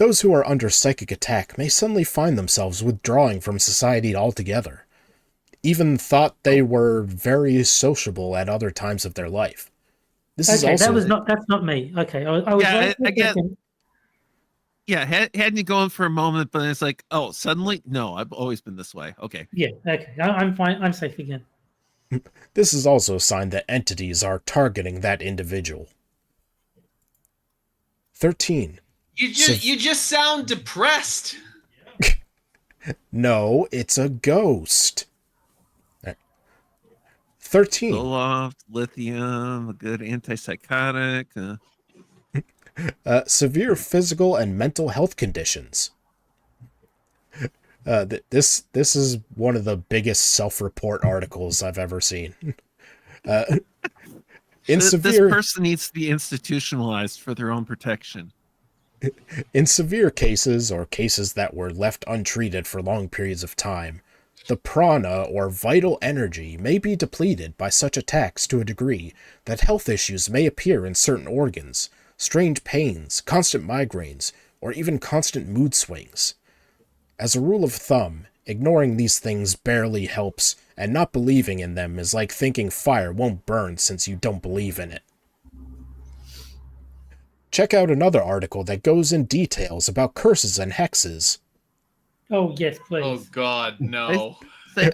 Those who are under psychic attack may suddenly find themselves withdrawing from society altogether, even thought they were very sociable at other times of their life. This is also that's not me. Okay, I was Yeah, right for I a get- second. Yeah, had you going for a moment, but it's like, oh, suddenly? No, I've always been this way. Okay. Yeah, okay, I'm fine. I'm safe again. This is also a sign that entities are targeting that individual. 13. You just sound depressed. No, it's a ghost. 13. Zoloft, lithium, a good antipsychotic. Severe physical and mental health conditions. This is one of the biggest self-report articles I've ever seen. This person needs to be institutionalized for their own protection. In severe cases, or cases that were left untreated for long periods of time, the prana, or vital energy, may be depleted by such attacks to a degree that health issues may appear in certain organs, strange pains, constant migraines, or even constant mood swings. As a rule of thumb, ignoring these things barely helps, and not believing in them is like thinking fire won't burn since you don't believe in it. Check out another article that goes in details about curses and hexes. Oh yes, please. Oh God, no.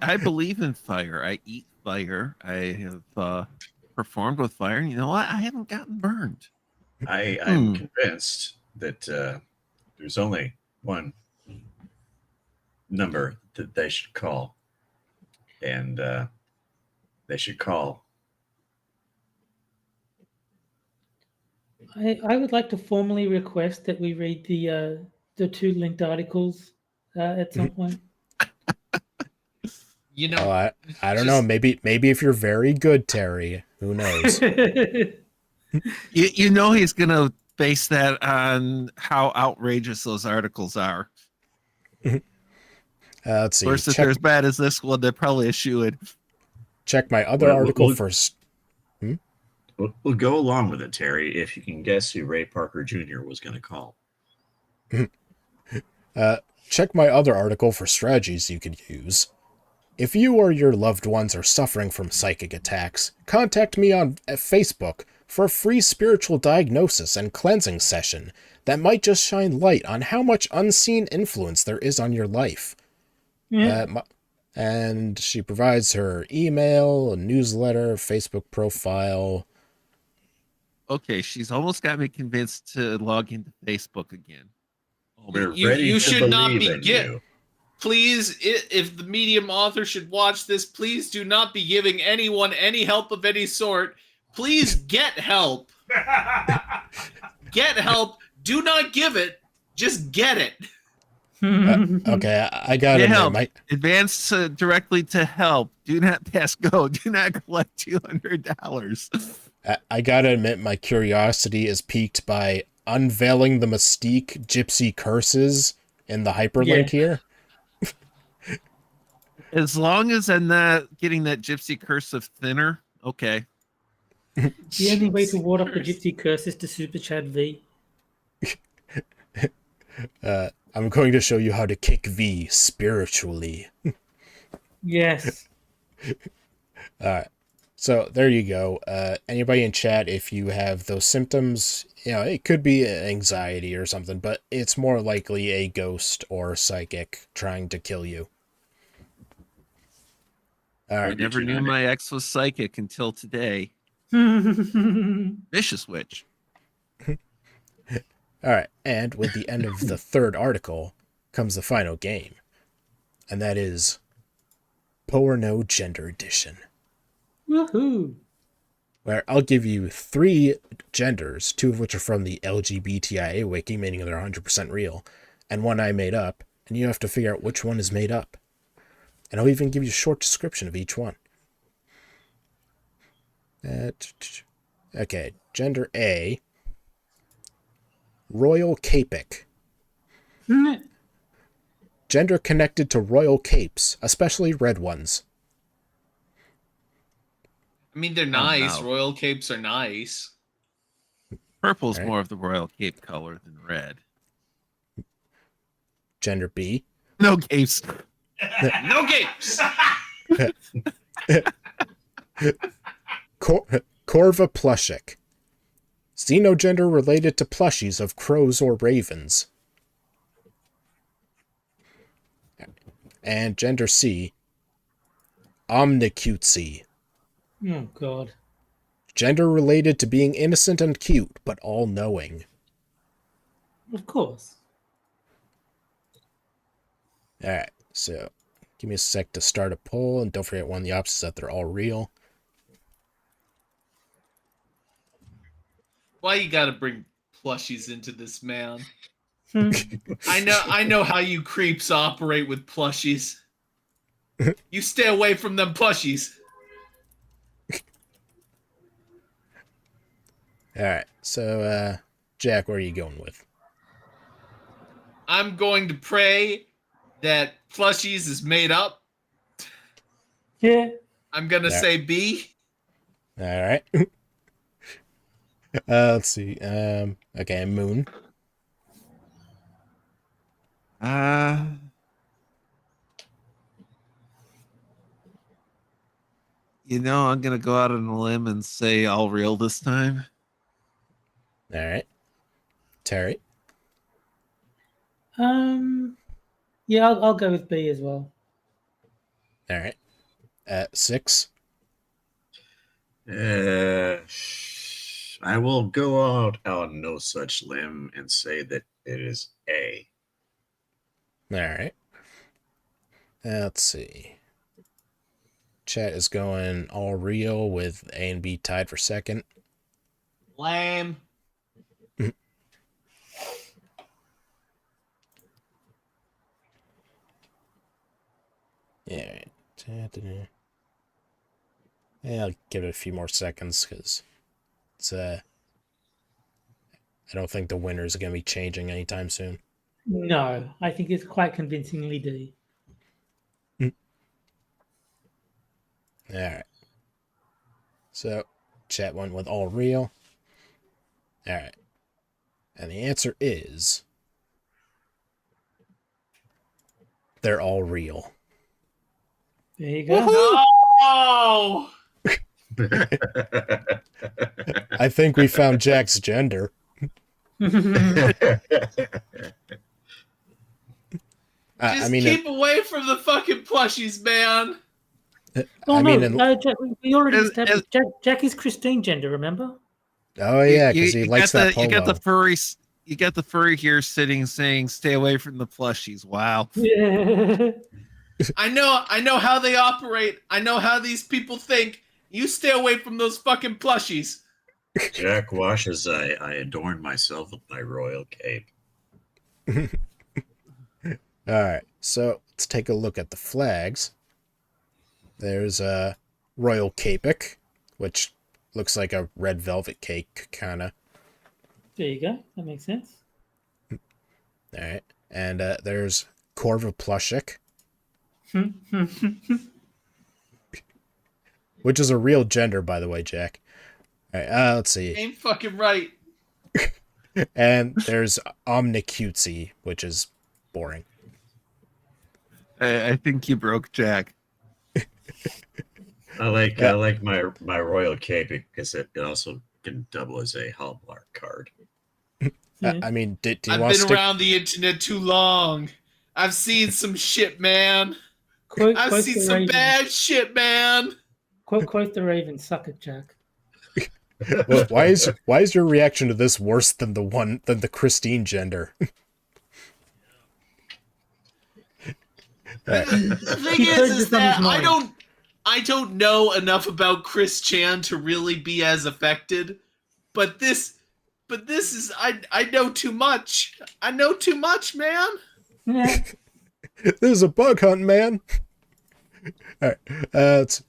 I believe in fire. I eat fire. I have performed with fire. And you know what? I haven't gotten burned. I'm convinced that there's only one number that they should call, and they should call. I would like to formally request that we read the two linked articles at some point. You know, I don't know. Maybe if you're very good, Terry, who knows? You know he's gonna base that on how outrageous those articles are. Let's see. Of course, if they're as bad as this one, they're probably a shoo-in. Check my other article first. We'll go along with it, Terry, if you can guess who Ray Parker Jr. was going to call. Check my other article for strategies you could use. If you or your loved ones are suffering from psychic attacks, contact me on Facebook for a free spiritual diagnosis and cleansing session that might just shine light on how much unseen influence there is on your life. Yeah. And she provides her email, a newsletter, Facebook profile. Okay, she's almost got me convinced to log into Facebook again. We're You- ready you to should not believe be in get- you. please, if the medium author should watch this, please do not be giving anyone any help of any sort. Please get help. Get help. Do not give it. Just get it. Okay, I got Get it. help. Advance directly to help. Do not pass go. Do not collect $200. I gotta admit, my curiosity is piqued by unveiling the mystique gypsy curses in the hyperlink here. As long as I'm not getting that gypsy curse of thinner, okay. The only way to ward off the gypsy curse is to super chat V. I'm going to show you how to kick V spiritually. Yes. Alright. So there you go. Anybody in chat, if you have those symptoms, you know, it could be anxiety or something, but it's more likely a ghost or psychic trying to kill you. All I right. never knew my ex was psychic until today. Vicious witch. All right. And with the end of the third article comes the final game, and that is Porno Gender Edition. Woohoo! Where I'll give you 3 genders, 2 of which are from the LGBTIA wiki, meaning they're 100% real, and 1 I made up, and you have to figure out which one is made up. And I'll even give you a short description of each one. Okay, gender A, Royal Capic. Gender connected to royal capes, especially red ones. I mean, they're Oh, nice. no. Royal capes are nice. Purple's Right. more of the royal cape color than red. Gender B. No games. No games. Corva Plushik. Xenogender related to plushies of crows or ravens. And gender C. Omnicutesy. Oh God. Gender related to being innocent and cute, but all-knowing. Of course. Alright, so give me a sec to start a poll, and don't forget one of the options that they're all real. Why you gotta bring plushies into this, man? Hmm. I know how you creeps operate with plushies. You stay away from them plushies. Alright, so, Jack, what are you going with? I'm going to pray that plushies is made up. Yeah. I'm gonna say B. Alright. Let's see. Okay, Moon. I'm gonna go out on a limb and say all real this time. Alright. Terry. Yeah, I'll go with B as well. Alright. 6. I will go out on no such limb and say that it is A. Alright. Let's see. Chat is going all real with A and B tied for second. Lame. Yeah. Yeah, I'll give it a few more seconds because it's I don't think the winner is going to be changing anytime soon. No, I think it's quite convincingly D. Alright. So, chat went with all real. Alright. And the answer is... they're all real. There you go. Oh! I think we found Jack's gender. Just keep away from the fucking plushies, man. Jack, we already established Jack is Christine gender, remember? Oh yeah, because he likes that polo. You got the furry here sitting saying, "Stay away from the plushies." Wow. Yeah. I know how they operate. I know how these people think. You stay away from those fucking plushies. Jack washes. I adorn myself with my royal cape. Alright, so let's take a look at the flags. There's a Royal Capic, which looks like a red velvet cake, kinda. There you go. That makes sense. Alright, and there's Corva Plushik, which is a real gender, by the way, Jack. Alright, let's see. Ain't fucking right. And there's Omnicutesy, which is boring. I think you broke Jack. I like my royal cape because it also can double as a Hallmark card. I mean, do you I've want been to stick... around the internet too long. I've seen some shit, man. I've seen some bad shit, man. Quote the Raven, suck it, Jack. Well, why is your reaction to this worse than the Christine gender? The thing is that I don't know enough about Chris Chan to really be as affected, but this is I know too much. I know too much, man. Yeah. This is a bug hunt, man. All right,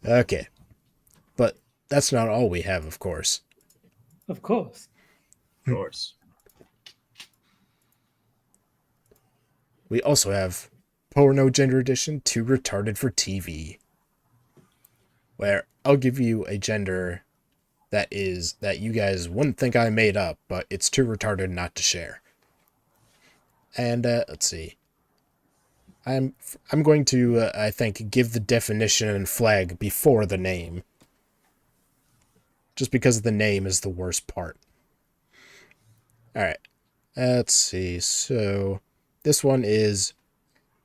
okay, but that's not all we have, of course. Of course. Of course. We also have Porno Gender Edition Too Retarded for TV, where I'll give you a gender that you guys wouldn't think I made up, but it's too retarded not to share. And let's see. I'm going to I think give the definition and flag before the name, just because the name is the worst part. All right. Let's see. So this one is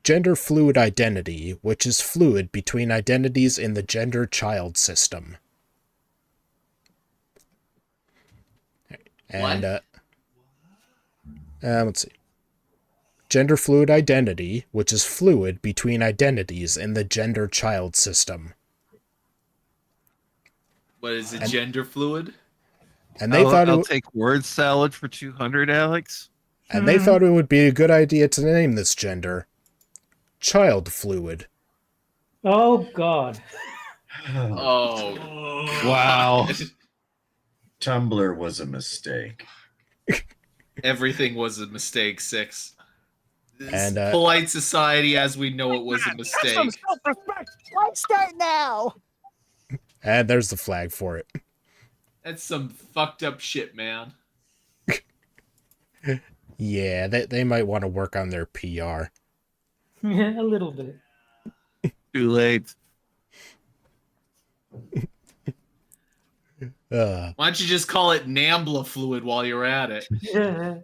gender fluid identity, which is fluid between identities in the gender child system. And let's see. Gender fluid identity, which is fluid between identities in the gender child system. What is it, gender fluid? And they thought I'll take word salad for 200, Alex. And they thought it would be a good idea to name this gender child fluid. Oh God. Oh. Wow. Tumblr was a mistake. Everything was a mistake, Six. And polite society as we know it was a mistake. Some self-respect. Let's start now. And there's the flag for it. That's some fucked up shit, man. Yeah, they might want to work on their PR. Yeah, a little bit. Too late. Why don't you just call it Nambla fluid while you're at it? Yeah.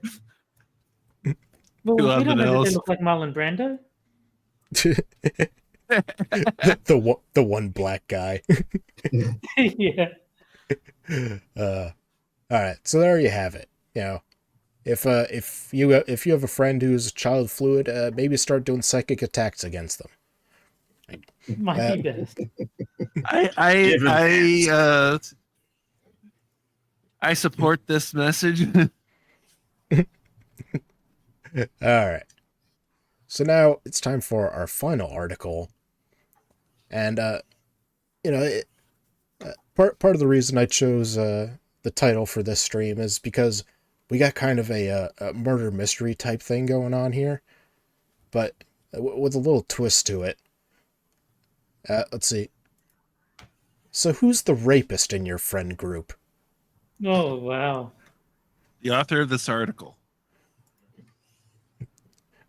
Well, we don't know that they look like Marlon Brando. the one black guy. Yeah. All right, so there you have it. You know, if you have a friend who's child fluid, maybe start doing psychic attacks against them. Might be best. I support this message. All right. So now it's time for our final article. And, you know, part of the reason I chose the title for this stream is because we got kind of a murder mystery type thing going on here, but with a little twist to it. Let's see. So who's the rapist in your friend group? Oh, wow. The author of this article.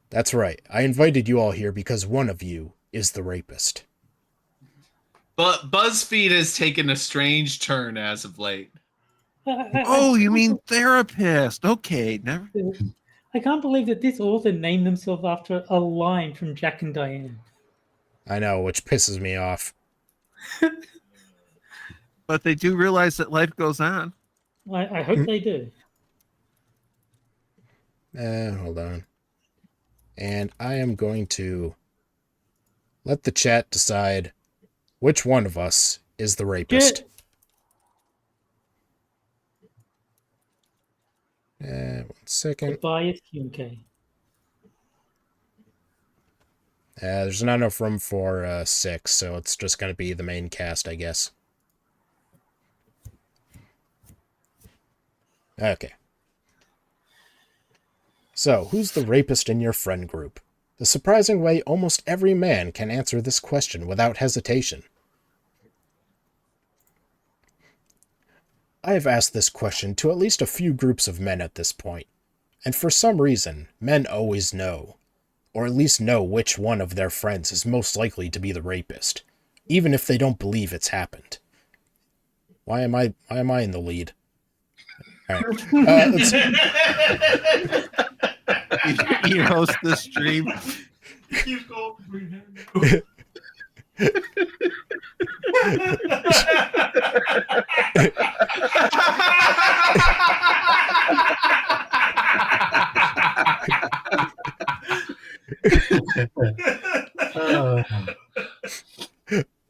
That's right. I invited you all here because one of you is the rapist. But BuzzFeed has taken a strange turn as of late. Oh, you mean therapist? Okay, never. I can't believe that this author named themselves after a line from Jack and Diane. I know, which pisses me off. But they do realize that life goes on. I hope they do. Hold on. And I am going to let the chat decide which one of us is the rapist. One second. Bias UK. There's not enough room for 6, so it's just going to be the main cast, I guess. Okay. So, who's the rapist in your friend group? The surprising way almost every man can answer this question without hesitation. I have asked this question to at least a few groups of men at this point, and for some reason, men always know, or at least know which one of their friends is most likely to be the rapist, even if they don't believe it's happened. Why am I in the lead? All right. Let's You host this stream. Keep going.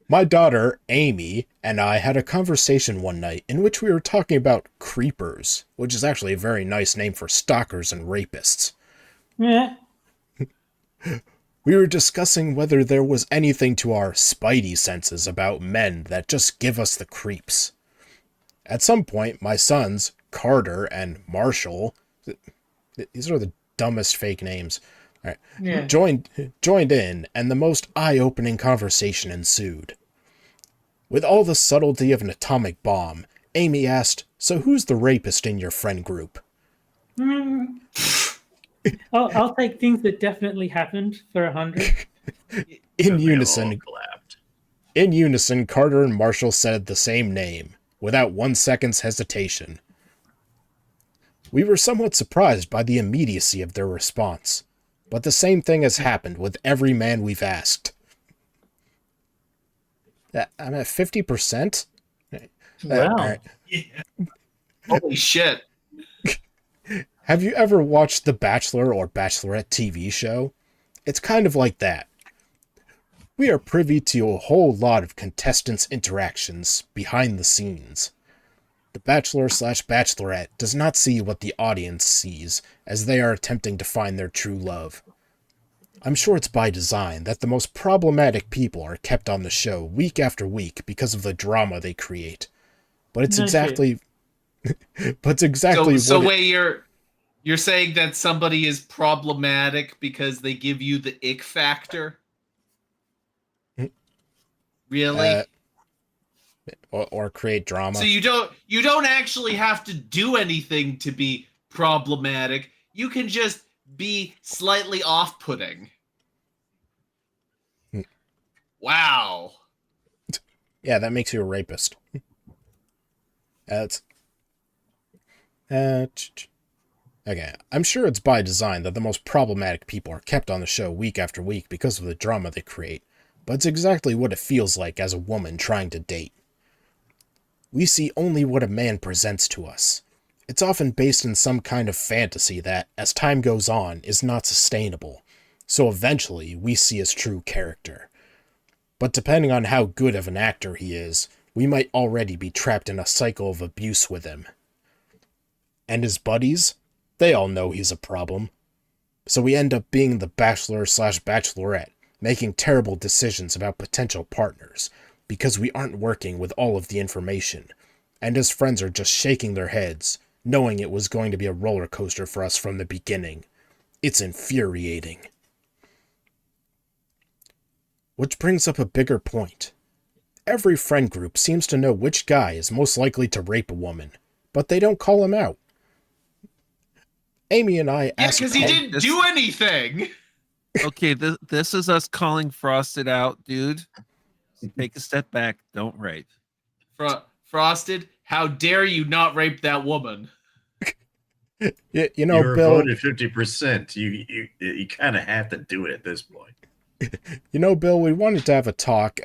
My daughter, Amy, and I had a conversation one night in which we were talking about creepers, which is actually a very nice name for stalkers and rapists. Yeah. We were discussing whether there was anything to our spidey senses about men that just give us the creeps. At some point, my sons, Carter and Marshall, these are the dumbest fake names, all right, Yeah. joined in, and the most eye-opening conversation ensued. With all the subtlety of an atomic bomb, Amy asked, "So who's the rapist in your friend group?" I'll take things that definitely happened for 100. In We unison, all clapped. In unison, Carter and Marshall said the same name, without 1 second's hesitation. We were somewhat surprised by the immediacy of their response, but the same thing has happened with every man we've asked. I'm at 50%? Wow. All right. Holy shit. Have you ever watched The Bachelor or Bachelorette TV show? It's kind of like that. We are privy to a whole lot of contestants' interactions behind the scenes. The Bachelor/Bachelorette does not see what the audience sees as they are attempting to find their true love. I'm sure it's by design that the most problematic people are kept on the show week after week because of the drama they create. But it's No exactly... but it's exactly So what... wait, you're saying that somebody is problematic because they give you the ick factor? Really? or create drama. So you don't actually have to do anything to be problematic. You can just be slightly off-putting. Wow. Yeah, that makes you a rapist. Okay, I'm sure it's by design that the most problematic people are kept on the show week after week because of the drama they create, but it's exactly what it feels like as a woman trying to date. We see only what a man presents to us. It's often based in some kind of fantasy that, as time goes on, is not sustainable, so eventually we see his true character. But depending on how good of an actor he is, we might already be trapped in a cycle of abuse with him. And his buddies? They all know he's a problem. So we end up being the Bachelor/Bachelorette, making terrible decisions about potential partners, because we aren't working with all of the information, and his friends are just shaking their heads, knowing it was going to be a roller coaster for us from the beginning. It's infuriating. Which brings up a bigger point. Every friend group seems to know which guy is most likely to rape a woman, but they don't call him out. Amy and I asked... because he didn't do anything! Okay, this is us calling Frosted out, dude. Take a step back. Don't rape. Frosted, how dare you not rape that woman? You know, You're Bill... voted 50%. You kind of have to do it at this point. You know, Bill, we wanted to have a talk.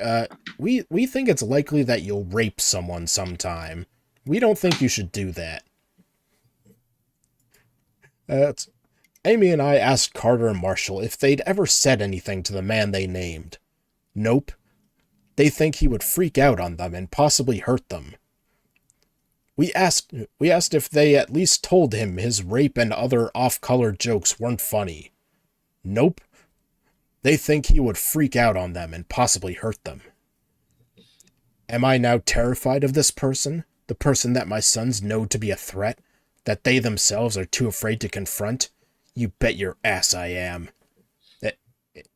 We think it's likely that you'll rape someone sometime. We don't think you should do that. Amy and I asked Carter and Marshall if they'd ever said anything to the man they named. Nope. They think he would freak out on them and possibly hurt them. We asked if they at least told him his rape and other off-color jokes weren't funny. Nope. They think he would freak out on them and possibly hurt them. Am I now terrified of this person? The person that my sons know to be a threat? That they themselves are too afraid to confront? You bet your ass I am.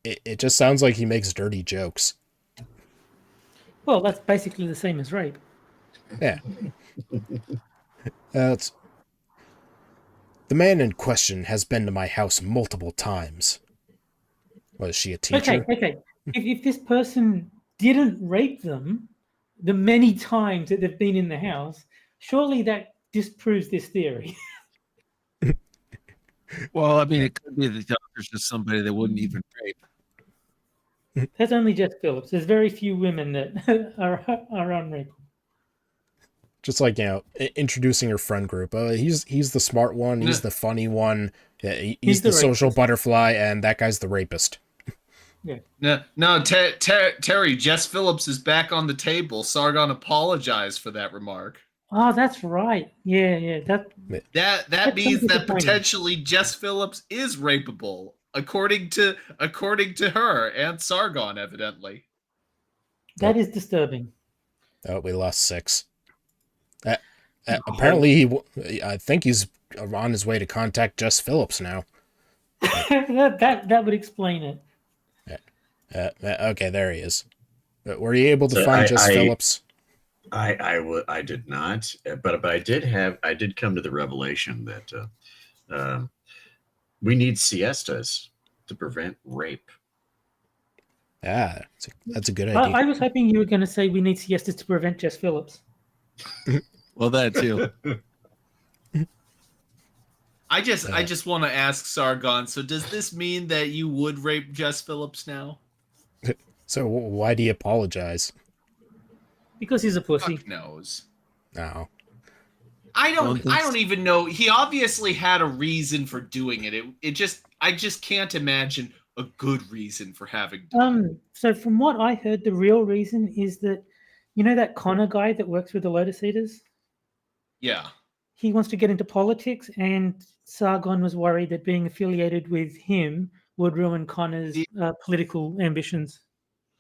It just sounds like he makes dirty jokes. Well, that's basically the same as rape. Yeah. The man in question has been to my house multiple times. Was she a teacher? Okay. If this person didn't rape them the many times that they've been in the house, surely that disproves this theory. Well, I mean, it could be the doctor's just somebody that wouldn't even rape. That's only Jess Phillips. There's very few women that are unraped. Just like, you know, introducing her friend group. He's the smart one. He's the funny one. Yeah, he's the social butterfly, and that guy's the rapist. Yeah. No, Terry, Jess Phillips is back on the table. Sargon apologized for that remark. Oh, that's right. Yeah. That means that potentially Jess Phillips is rapeable, according to her and Sargon, evidently. That is disturbing. Oh, we lost 6. Apparently, I think he's on his way to contact Jess Phillips now. that would explain it. Okay, there he is. Were you able to find Jess Phillips? I did not, but I did come to the revelation that We need siestas to prevent rape. Ah, that's a good idea. I was hoping you were going to say we need siestas to prevent Jess Phillips. Well, that too. I just want to ask Sargon. So does this mean that you would rape Jess Phillips now? So why do you apologize? Because he's a pussy. Fuck knows. No. I don't even know. He obviously had a reason for doing it. I just can't imagine a good reason for having done it. So from what I heard, the real reason is that, you know, that Connor guy that works with the Lotus Eaters? Yeah. He wants to get into politics, and Sargon was worried that being affiliated with him would ruin Connor's political ambitions.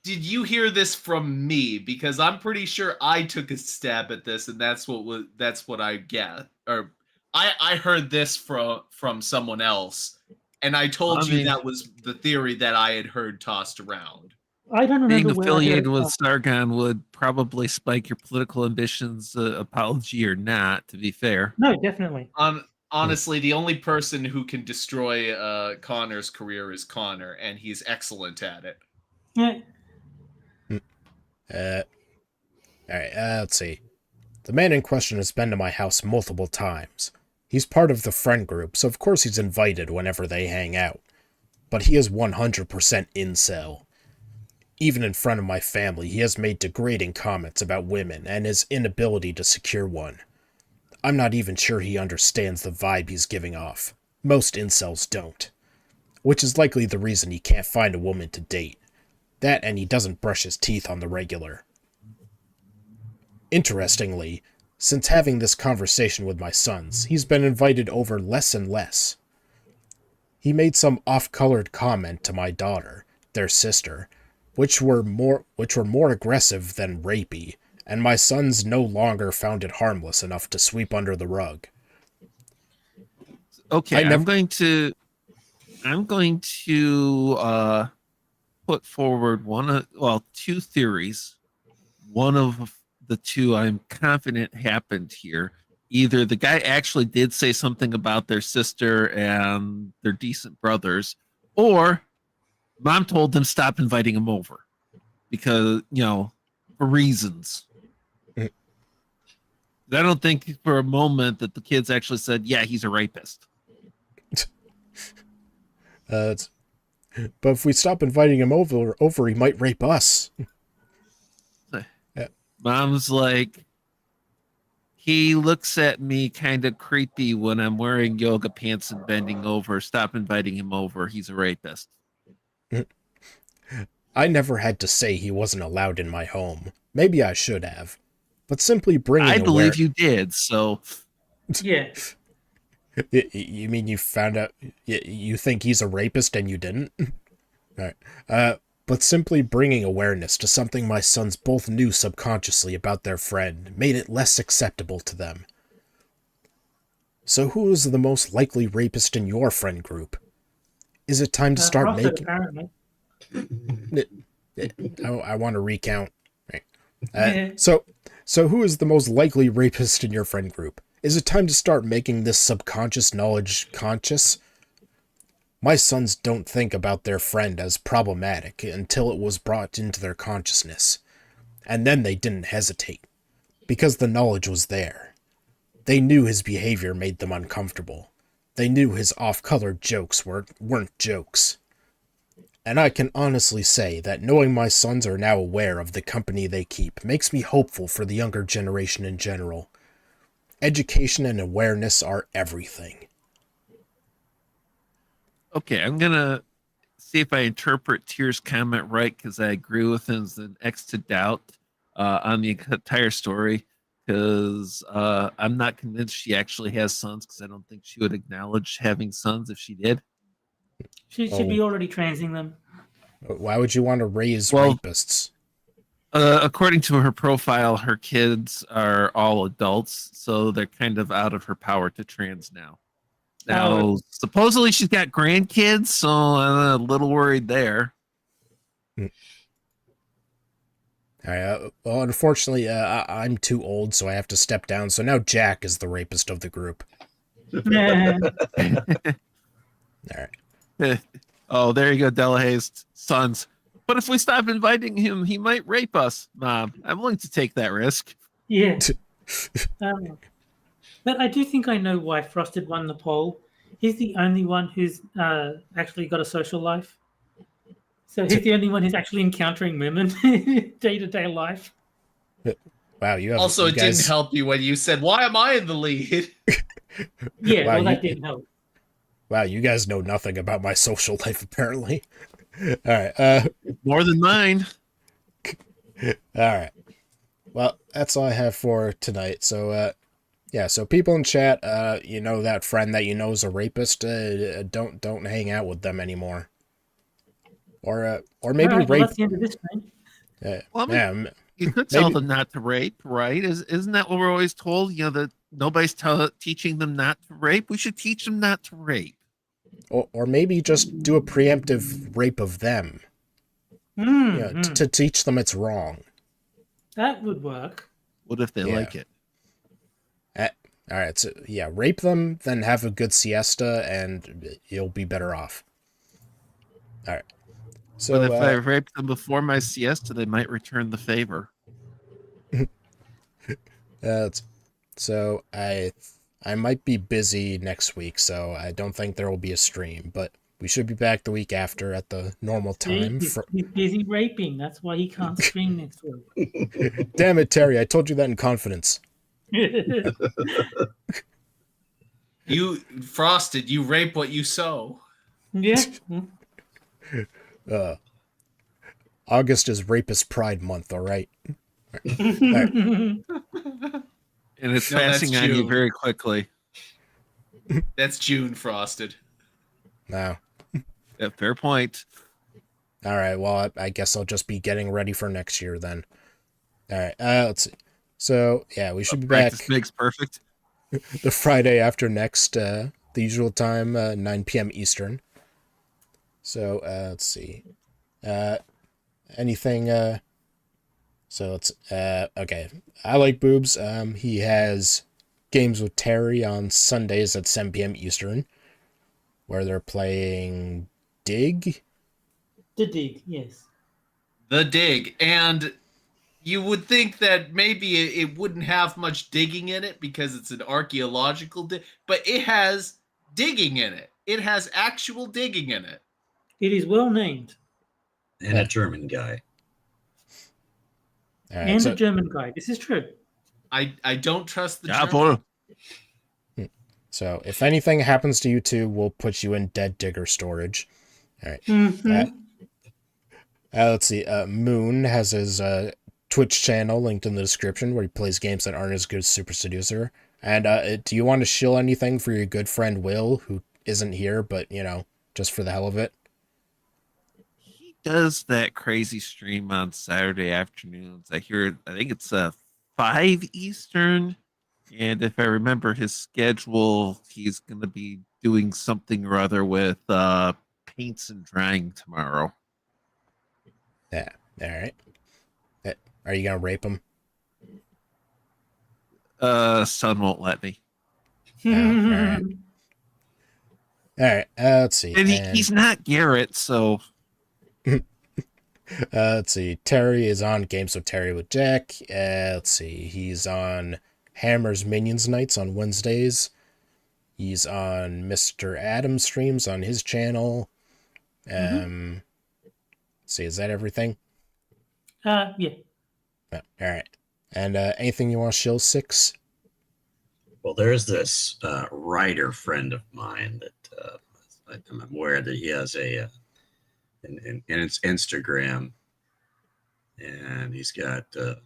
Did you hear this from me? Because I'm pretty sure I took a stab at this, and that's what I get. Or I heard this from someone else, and I told you that was the theory that I had heard tossed around. I don't remember Being affiliated with Sargon would probably spike your political ambitions, apology or not, to be fair. No, definitely. Honestly, the only person who can destroy Connor's career is Connor, and he's excellent at it. Yeah. Alright, let's see. The man in question has been to my house multiple times. He's part of the friend group, so of course he's invited whenever they hang out. But he is 100% incel. Even in front of my family, he has made degrading comments about women and his inability to secure one. I'm not even sure he understands the vibe he's giving off. Most incels don't. Which is likely the reason he can't find a woman to date. That and he doesn't brush his teeth on the regular. Interestingly, since having this conversation with my sons, he's been invited over less and less. He made some off-colored comment to my daughter, their sister, which were more aggressive than rapey, and my sons no longer found it harmless enough to sweep under the rug. Okay, I'm going to put forward two theories. One of the two I'm confident happened here. Either the guy actually did say something about their sister and their decent brothers, or mom told them stop inviting him over because, for reasons. I don't think for a moment that the kids actually said, yeah, he's a rapist. But if we stop inviting him over, he might rape us. Mom's like, he looks at me kind of creepy when I'm wearing yoga pants and bending over. Stop inviting him over. He's a rapist. I never had to say he wasn't allowed in my home. Maybe I should have. But simply bringing I believe you did, so... Yeah. You mean you found out... You think he's a rapist and you didn't? Alright. But simply bringing awareness to something my sons both knew subconsciously about their friend made it less acceptable to them. So who is the most likely rapist in your friend group? Is it time to start making... Apparently. I want to recount. Right. So who is the most likely rapist in your friend group? Is it time to start making this subconscious knowledge conscious? My sons don't think about their friend as problematic until it was brought into their consciousness. And then they didn't hesitate, because the knowledge was there. They knew his behavior made them uncomfortable. They knew his off-colored jokes weren't jokes. And I can honestly say that knowing my sons are now aware of the company they keep makes me hopeful for the younger generation in general. Education and awareness are everything. Okay, I'm going to see if I interpret Tier's comment right, because I agree with him as an X to doubt on the entire story, because I'm not convinced she actually has sons, because I don't think she would acknowledge having sons if she did. She should be already transing them. Why would you want to raise rapists? According to her profile, her kids are all adults, so they're kind of out of her power to trans now. Now, supposedly she's got grandkids, so I'm a little worried there. All right, well, unfortunately, I'm too old, so I have to step down. So now Jack is the rapist of the group. All right. Oh, there you go, Delahaye's sons. But if we stop inviting him, he might rape us, Mom. I'm willing to take that risk. Yeah. But I do think I know why Frosted won the poll. He's the only one who's actually got a social life. So he's the only one who's actually encountering women day to day life. Wow, you have Also, you it guys, didn't help you when you said, "Why am I in the lead?" Yeah, Wow, well, that didn't help. Wow, you guys know nothing about my social life, apparently. All right. More than mine. All right. Well, that's all I have for tonight. So, yeah. So, people in chat, you know that friend that you know is a rapist. Don't hang out with them anymore. Or maybe All right, well, rape. that's the end of this thing. Well, I mean, Yeah, you could tell maybe- them not to rape, right? Isn't that what we're always told? You know, that nobody's teaching them not to rape. We should teach them not to rape. or maybe just do a preemptive rape of them. To teach them it's wrong. That would work. What if they Yeah. like it? All right. So yeah, rape them, then have a good siesta, and you'll be better off. All right. So But if I rape them before my siesta, they might return the favor. So I might be busy next week, so I don't think there will be a stream, but we should be back the week after at the normal time. He's busy raping. That's why he can't stream next week. Damn it, Terry! I told you that in confidence. You Frosted, you rape what you sow. Yeah. August is Rapist Pride Month. All right. And it's No, that's passing on you June. very quickly. That's June, Frosted. Now. Yeah, fair point. All right. Well, I guess I'll just be getting ready for next year then. All right. Let's see. So yeah, we should be back Practice makes perfect. the Friday after next, the usual time, 9 p.m. Eastern. So let's see. Anything? So let's. Okay. I like boobs. He has games with Terry on Sundays at 7 p.m. Eastern, where they're playing Dig. The dig, yes. The Dig. And you would think that maybe it wouldn't have much digging in it because it's an archaeological dig, but it has digging in it. It has actual digging in it. It is well named. And a German guy. All right, And so, a German guy. This is true. I don't trust the Jawohl. German. so if anything happens to you two, we'll put you in dead digger storage. All right. Mhm. Let's see. Moon has his Twitch channel linked in the description where he plays games that aren't as good as Super Seducer. And do you want to shill anything for your good friend Will, who isn't here, but, just for the hell of it? He does that crazy stream on Saturday afternoons. I think it's 5 Eastern. And if I remember his schedule, he's going to be doing something or other with paints and drying tomorrow. Yeah. All right. Are you going to rape him? Son won't let me. All right. All right. Let's see. And he's not Garrett, so Let's see. Terry is on Games with Terry with Jack. Let's see. He's on Hammer's Minions Nights on Wednesdays. He's on Mr. Adam streams on his channel. Let's see, is that everything? Yeah. All right. And anything you want to shill, Six? Well, there's this writer friend of mine that I'm aware that he has an Instagram, and he's got a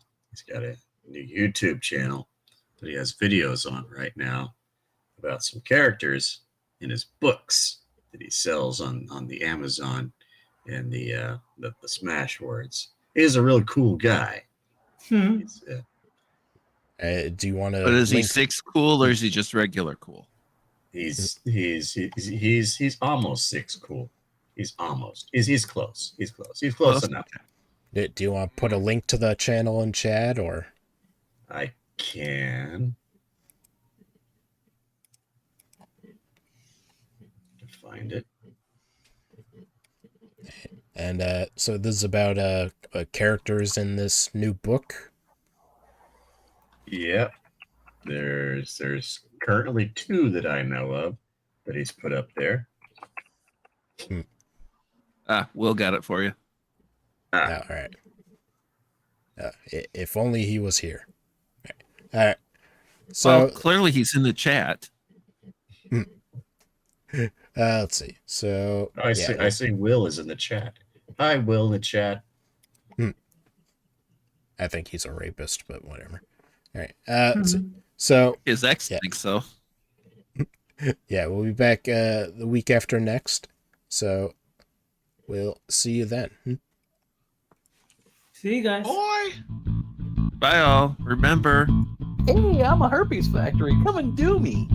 new YouTube channel that he has videos on right now about some characters in his books that he sells on the Amazon and the Smash words. He's a real cool guy. Hmm. He's, Do you want to? but is he 6 cool or is he just regular cool? He's almost 6 cool. He's almost. He's close. He's close. He's close enough. Do you want to put a link to the channel in chat, or? I can find it. And so this is about characters in this new book. Yep. There's currently 2 that I know of that he's put up there. Will got it for you. All right. If only he was here. All right. So Well, clearly he's in the chat. let's see. So I see Will is in the chat. Hi, Will in the chat. I think he's a rapist, but whatever. All right. Let's see. So His ex thinks so. yeah, we'll be back the week after next. So we'll see you then. See you guys. Boy. Bye all. Remember, Hey, I'm a herpes factory. Come and do me.